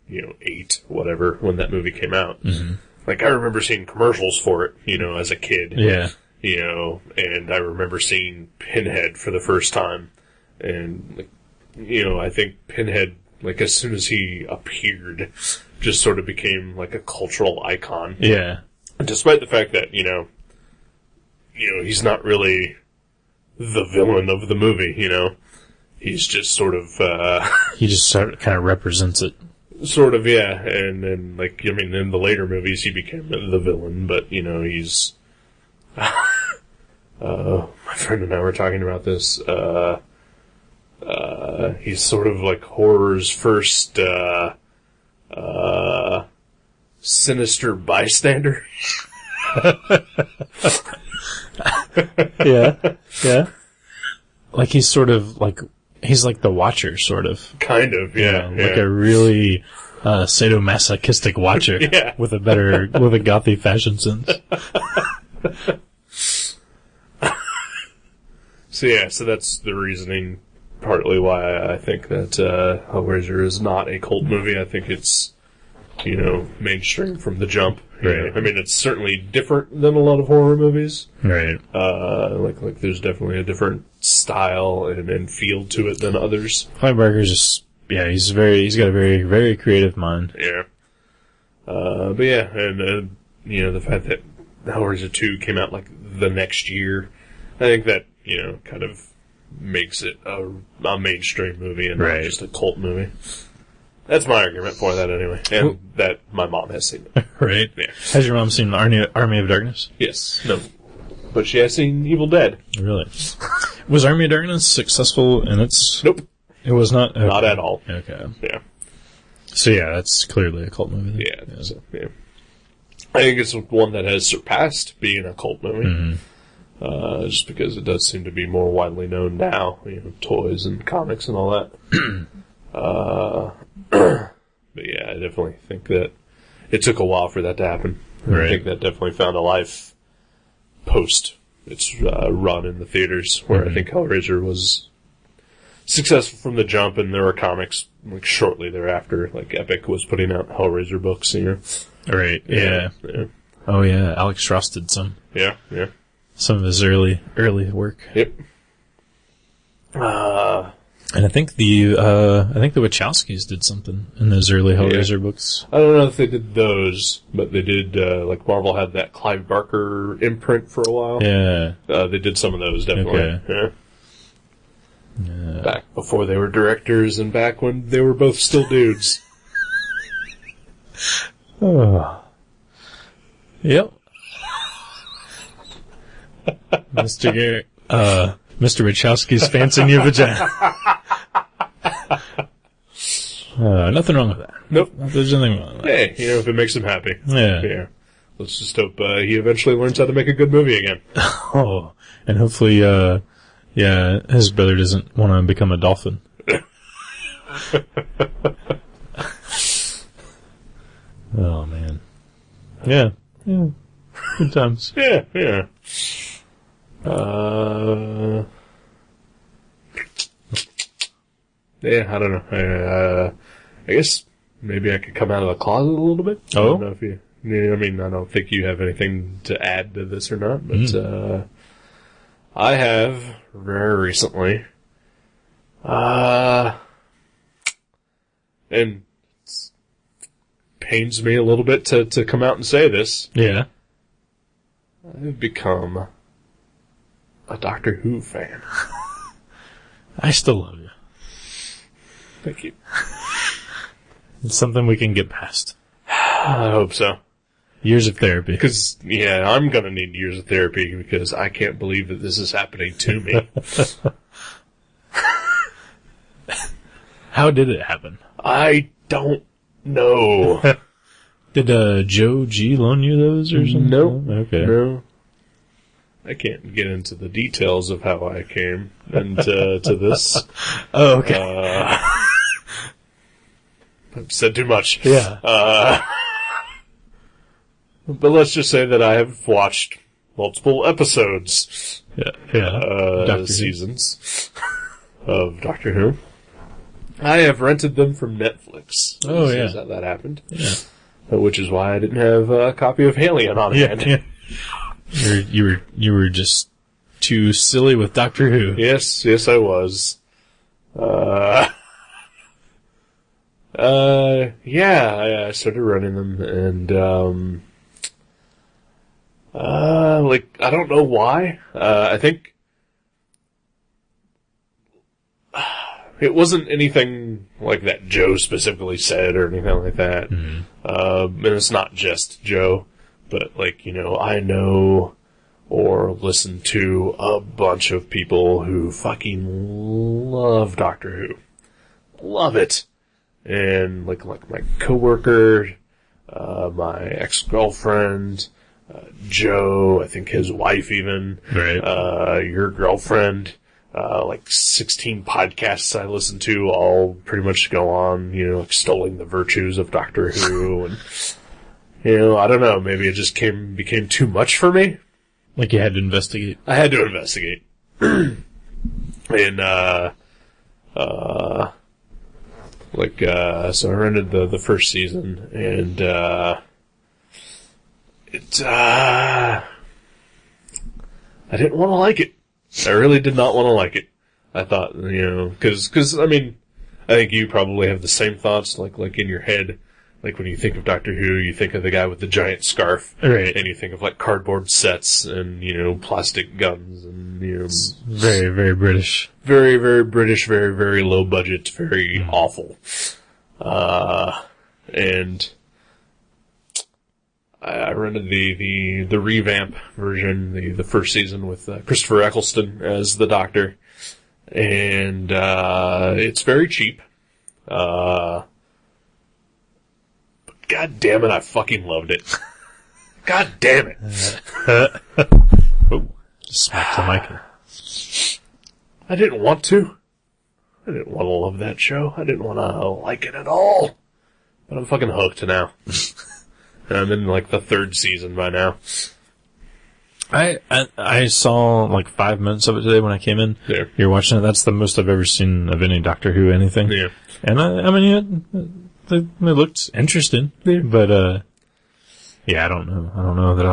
8, whatever, when that movie came out. Mm-hmm. I remember seeing commercials for it, as a kid. Yeah. And I remember seeing Pinhead for the first time. And, I think Pinhead, as soon as he appeared, just sort of became, a cultural icon. Yeah. Despite the fact that, he's not really the villain of the movie, He's just sort of, he just kind of represents it. Sort of, yeah. And then, in the later movies, he became the villain, but, he's, my friend and I were talking about this, he's sort of horror's first, sinister bystander. Yeah. Yeah. He's sort of, he's the Watcher, sort of. Kind of, yeah. Yeah. A really sadomasochistic Watcher. Yeah. With a gothy fashion sense. So that's the reasoning, partly why I think that Hellraiser is not a cult movie. I think it's, mainstream from the jump. Right. It's certainly different than a lot of horror movies. Right. There's definitely a different style and feel to it than others. Clive Barker's just, he's got a very, very creative mind. Yeah. But yeah, and, the fact that Hellraiser 2 came out, like, the next year, I think that, kind of makes it a mainstream movie and not just a cult movie. That's my argument for that, anyway. And that my mom has seen it. Right. Yeah. Has your mom seen Army of Darkness? Yes. No. But she has seen Evil Dead. Really? Was Army of Darkness successful in its... Nope. It was not? Okay. Not at all. Okay. Yeah. So yeah, that's clearly a cult movie then. Yeah. So, yeah. I think it's one that has surpassed being a cult movie. Mm-hmm. Just because it does seem to be more widely known now. Toys and comics and all that. But yeah, I definitely think that it took a while for that to happen. Right. I think that definitely found a life post its run in the theaters, where I think Hellraiser was successful from the jump, and there were comics like shortly thereafter. Like Epic was putting out Hellraiser books, Right. Yeah. Oh yeah, Alex Ross did some. Yeah. Some of his early work. Yep. And I think the Wachowskis did something in those early Hellraiser books. I don't know if they did those, but they did, like Marvel had that Clive Barker imprint for a while. Yeah. They did some of those, definitely. Okay. Yeah. Back before they were directors and back when they were both still dudes. Oh. Yep. Mr. Garrett, Mr. Wachowski's fancy in your vagina. Nothing wrong with that. Nope. There's nothing wrong with that. Hey, if it makes him happy. Yeah. Let's just hope he eventually learns how to make a good movie again. Oh, and hopefully, his brother doesn't want to become a dolphin. Oh, man. Yeah. Good times. Yeah. Yeah, I don't know. I guess maybe I could come out of the closet a little bit. Oh? I don't know if you... I don't think you have anything to add to this or not, but I have very recently, and it pains me a little bit to come out and say this. Yeah. I've become a Doctor Who fan. I still love you. Thank you. It's something we can get past. I hope so. Years of therapy. Because, I'm gonna need years of therapy because I can't believe that this is happening to me. How did it happen? I don't know. Did Joe G loan you those or something? Nope. Okay. No. I can't get into the details of how I came into to this. Oh, okay. I've said too much. Yeah. But let's just say that I have watched multiple episodes. Seasons of Doctor Who. I have rented them from Netflix. Oh, Is how that happened. Yeah. Which is why I didn't have a copy of Alien on hand. Yeah. You were just too silly with Doctor Who. Yes, I was. I started running them, and I don't know why. I think it wasn't anything like that Joe specifically said or anything like that. Mm-hmm. And it's not just Joe, but I know or listen to a bunch of people who fucking love Doctor Who. Love it. And like my coworker, my ex-girlfriend, Joe, I think his wife even, right. Your girlfriend, 16 podcasts I listen to all pretty much go on, extolling the virtues of Doctor Who, and, I don't know, maybe it just became too much for me. Like you had to investigate? I had to investigate. And, so I rented the first season, and, I didn't want to like it. I really did not want to like it. I thought, cause, I think you probably have the same thoughts, like in your head, like when you think of Doctor Who, you think of the guy with the giant scarf. Right. And you think of like cardboard sets and, plastic guns and, very, very British. Very, very British, very, very low budget, very awful. And I rented the revamp version, the first season with Christopher Eccleston as the Doctor. And, it's very cheap. But God damn it, I fucking loved it. God damn it. Oh, just smacked the mic. I didn't want to. I didn't want to love that show. I didn't want to like it at all. But I'm fucking hooked now. And I'm in like the third season by now. I saw like 5 minutes of it today when I came in. Yeah. You're watching it. That's the most I've ever seen of any Doctor Who anything. Yeah. And I mean, it looked interesting. Yeah. But I don't know. I don't know that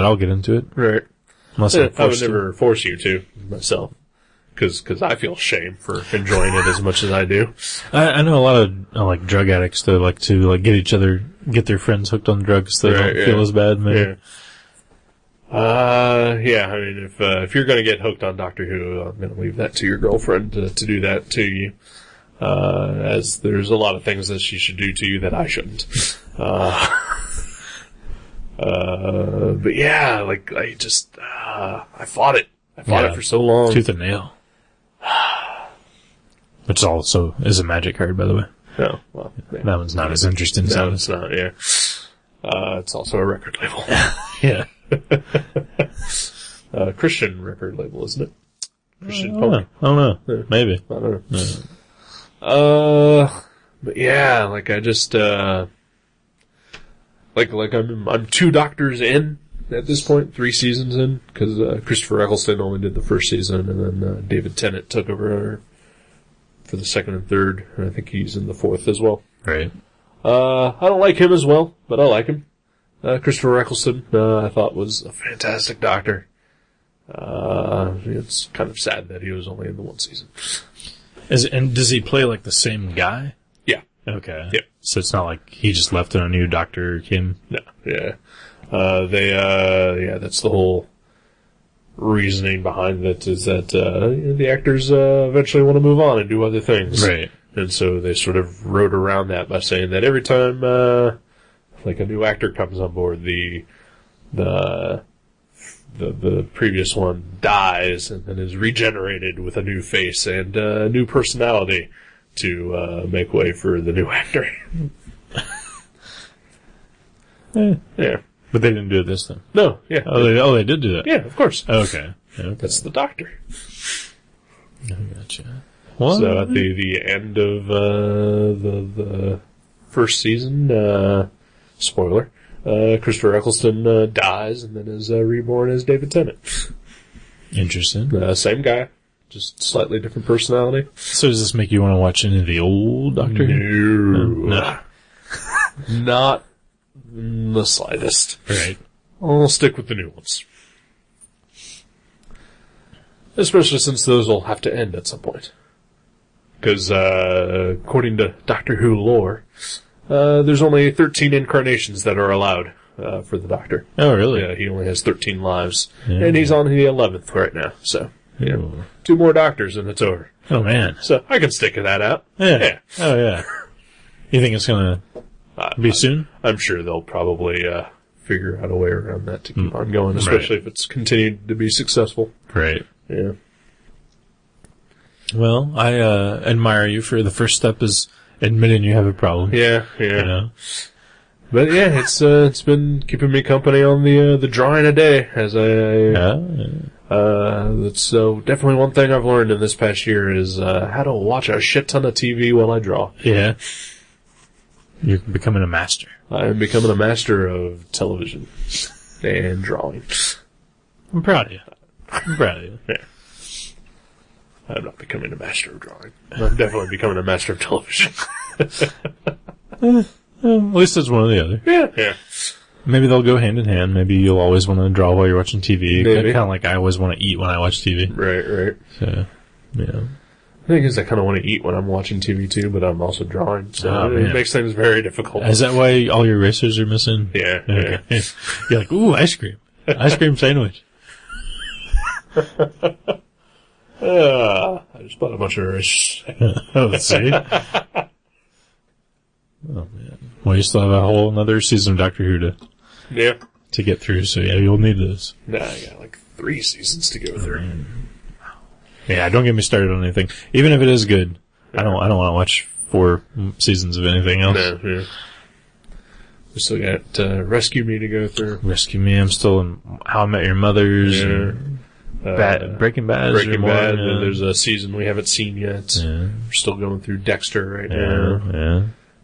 I'll get into it. Right. Unless I would never force you to myself. Because I feel shame for enjoying it as much as I do. I know a lot of like drug addicts that like to like get their friends hooked on drugs so they don't feel as bad. Maybe. Yeah. I mean, if you're gonna get hooked on Doctor Who, I'm gonna leave that to your girlfriend to do that to you. As there's a lot of things that she should do to you that I shouldn't. But yeah, like I fought it. I fought it for so long. Tooth and nail. Which also is a magic card, by the way. No, well, yeah. That one's not as interesting. No, it's not. Yeah, it's also a record label. Yeah, Christian record label, isn't it? Christian I don't know. Yeah. Maybe. I don't know. Yeah. But yeah, like I just like I'm 2 Doctors in at this point, 3 seasons in, because Christopher Eccleston only did the first season, and then David Tennant took over for the second and third, and I think he's in the 4th as well. Right. I don't like him as well, but I like him. Christopher Eccleston, I thought was a fantastic Doctor. It's kind of sad that he was only in the 1 season. And does he play like the same guy? Yeah. Okay. Yep. So it's not like he just left and a new Doctor came? No. Yeah. That's the whole reasoning behind it, is that, the actors, eventually want to move on and do other things. Right. And so they sort of wrote around that by saying that every time, like a new actor comes on board, the previous one dies and then is regenerated with a new face and a new personality to, make way for the new actor. Yeah. But they didn't do it this time. No, yeah. Oh, they did do that? Yeah, of course. Okay. That's the Doctor. I gotcha. What? So at the end of the first season, spoiler, Christopher Eccleston dies and then is reborn as David Tennant. Interesting. Same guy, just slightly different personality. So does this make you want to watch any of the old Doctor Who? No. Not the slightest. Right. I'll stick with the new ones. Especially since those will have to end at some point. Because, according to Doctor Who lore, there's only 13 incarnations that are allowed for the Doctor. Oh, really? Yeah, he only has 13 lives. Yeah. And he's on the 11th right now. So, yeah. Ooh. 2 more Doctors and it's over. Oh, man. So, I can stick that out. Yeah. Oh, yeah. You think it's going to be soon? I'm sure they'll probably figure out a way around that to keep on going, especially if it's continued to be successful. Right. Yeah. Well, I admire you for the first step is admitting you have a problem. Yeah. You know? But yeah, it's been keeping me company on the drawing a day as that's definitely one thing I've learned in this past year is how to watch a shit ton of TV while I draw. Yeah. You're becoming a master. I'm becoming a master of television and drawing. I'm proud of you. Yeah. I'm not becoming a master of drawing. I'm definitely becoming a master of television. At least it's one or the other. Yeah. Maybe they'll go hand in hand. Maybe you'll always want to draw while you're watching TV. Maybe. Kind of like I always want to eat when I watch TV. Right. So, yeah. The thing is, I kind of want to eat when I'm watching TV too, but I'm also drawing, so it makes things very difficult. Is that why all your erasers are missing? Yeah. Okay. Yeah. You're like, ooh, ice cream. Ice cream sandwich. I just bought a bunch of erasers. Let's see. Oh, man. Well, you still have a whole another season of Doctor Who to get through, so yeah, you'll need this. Nah, I got like 3 seasons to go through. Yeah, don't get me started on anything. Even if it is good, I don't want to watch 4 seasons of anything else. No, yeah. We still got Rescue Me to go through. Rescue Me, I'm still in How I Met Your Mother's. Yeah. Breaking Bad. Breaking Bad. There's a season we haven't seen yet. Yeah. We're still going through Dexter right now. Yeah.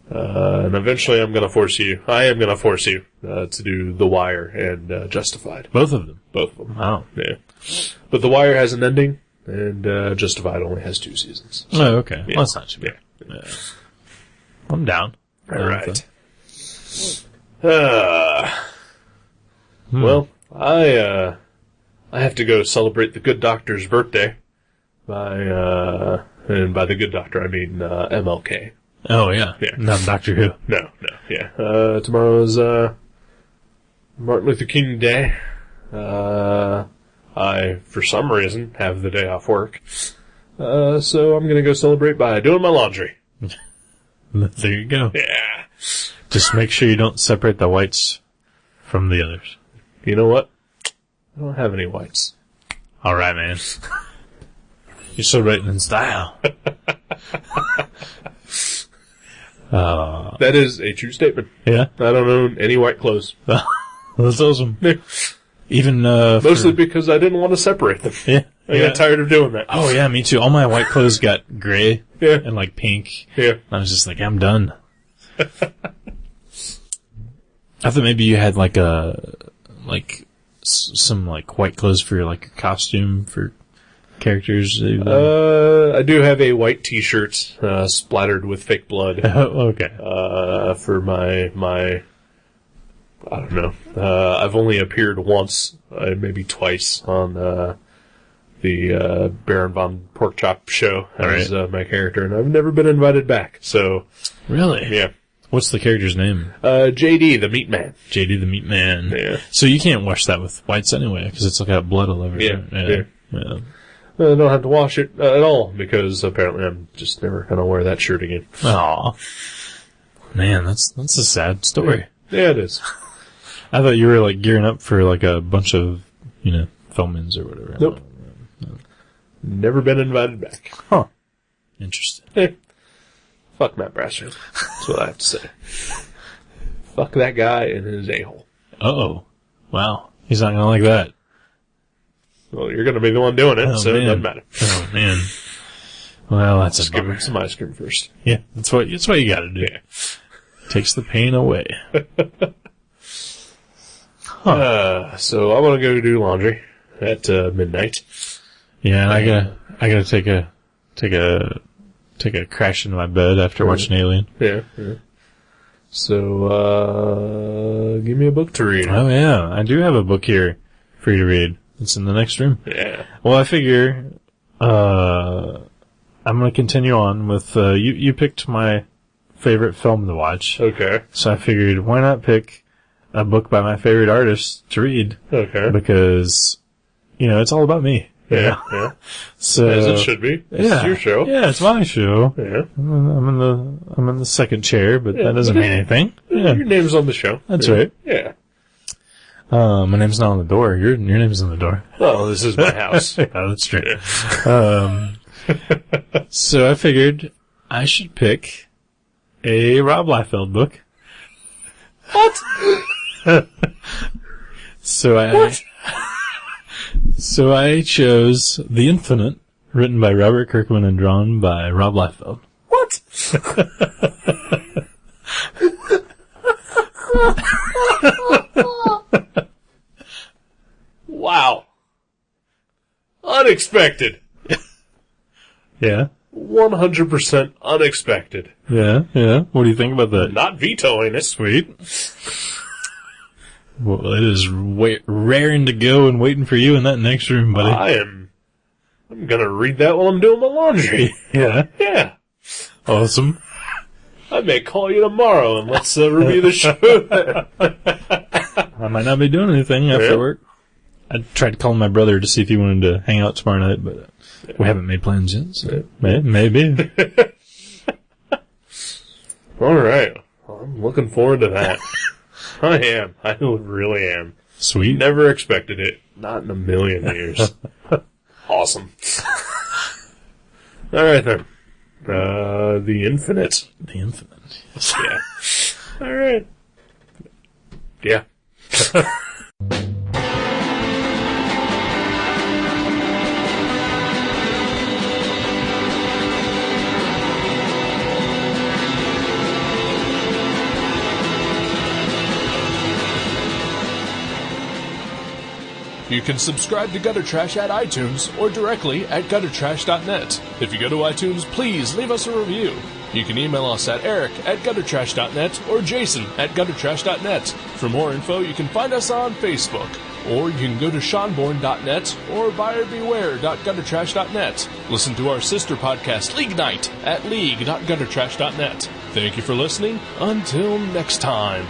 And eventually I am going to force you to do The Wire and Justified. Both of them. Both of them. Wow. Yeah. But The Wire has an ending, and Justified only has 2 seasons. Oh, okay. Yeah. Well, that's not too bad. Yeah. I'm down. All right. Well, I have to go celebrate the Good Doctor's birthday and by the Good Doctor I mean MLK. Oh, yeah. Yeah. Not Doctor Who. No, yeah. Tomorrow is Martin Luther King Day. I, for some reason, have the day off work. So I'm gonna go celebrate by doing my laundry. There you go. Yeah. Just make sure you don't separate the whites from the others. You know what? I don't have any whites. All right, man. You're so written in style. That is a true statement. Yeah. I don't own any white clothes. That's awesome. Even mostly because I didn't want to separate them. Yeah. I got tired of doing that. Oh yeah, me too. All my white clothes got gray and like pink. Yeah. I was just like, I'm done. I thought maybe you had like some like white clothes for like your costume for characters. I do have a white T-shirt splattered with fake blood. Oh, okay. For my I don't know. I've only appeared once, maybe twice on the Baron von Porkchop show as my character, and I've never been invited back. So really, yeah. What's the character's name? JD the Meat Man. JD the Meat Man. Yeah. So you can't wash that with whites anyway, because it's got blood all over it. Yeah. I don't have to wash it at all, because apparently I'm just never going to wear that shirt again. Aw. Man, that's a sad story. Yeah, it is. I thought you were like gearing up for like a bunch of, filmings or whatever. Nope. Never been invited back. Huh. Interesting. Hey. Fuck Matt Brasser. That's what I have to say. Fuck that guy and his a-hole. Uh-oh. Wow. He's not gonna like that. Well, you're gonna be the one doing it, it doesn't matter. Oh, man. Well, that's just give him some ice cream first. Yeah, that's what you gotta do. Yeah. Takes the pain away. So I want to go do laundry at midnight. Yeah, and I gotta take a crash into my bed after watching Alien. Yeah. So, give me a book to read. Oh yeah, I do have a book here for you to read. It's in the next room. Yeah. Well, I figure, I'm gonna continue on with, you picked my favorite film to watch. Okay. So I figured, why not pick a book by my favorite artist to read? Okay. Because, it's all about me. Yeah. So, as it should be. This is your show. Yeah, it's my show. Yeah. I'm in the second chair, but that doesn't mean anything. Yeah. Your name's on the show. That's right. Yeah. My name's not on the door. Your name's on the door. Well, this is my house. Yeah, that's true. So I figured I should pick a Rob Liefeld book. What? So I chose The Infinite, written by Robert Kirkman and drawn by Rob Liefeld. What? Wow. Unexpected. Yeah. 100% unexpected. Yeah. What do you think about that? Not vetoing it. Sweet. Well, it is raring to go and waiting for you in that next room, buddy. I'm gonna read that while I'm doing my laundry. Yeah. Yeah. Awesome. I may call you tomorrow and let's review the show. I might not be doing anything after work. I tried to call my brother to see if he wanted to hang out tomorrow night, but we haven't made plans yet, so maybe. All right. Well, I'm looking forward to that. I am. I really am. Sweet. Never expected it. Not in a million years. Awesome. All right, then. The Infinite. The Infinite. Yeah. All right. Yeah. You can subscribe to Gutter Trash at iTunes or directly at guttertrash.net. If you go to iTunes, please leave us a review. You can email us at eric@guttertrash.net or jason@guttertrash.net. For more info, you can find us on Facebook, or you can go to seanborn.net or buyerbeware.guttertrash.net. Listen to our sister podcast, League Night, at league.guttertrash.net. Thank you for listening. Until next time.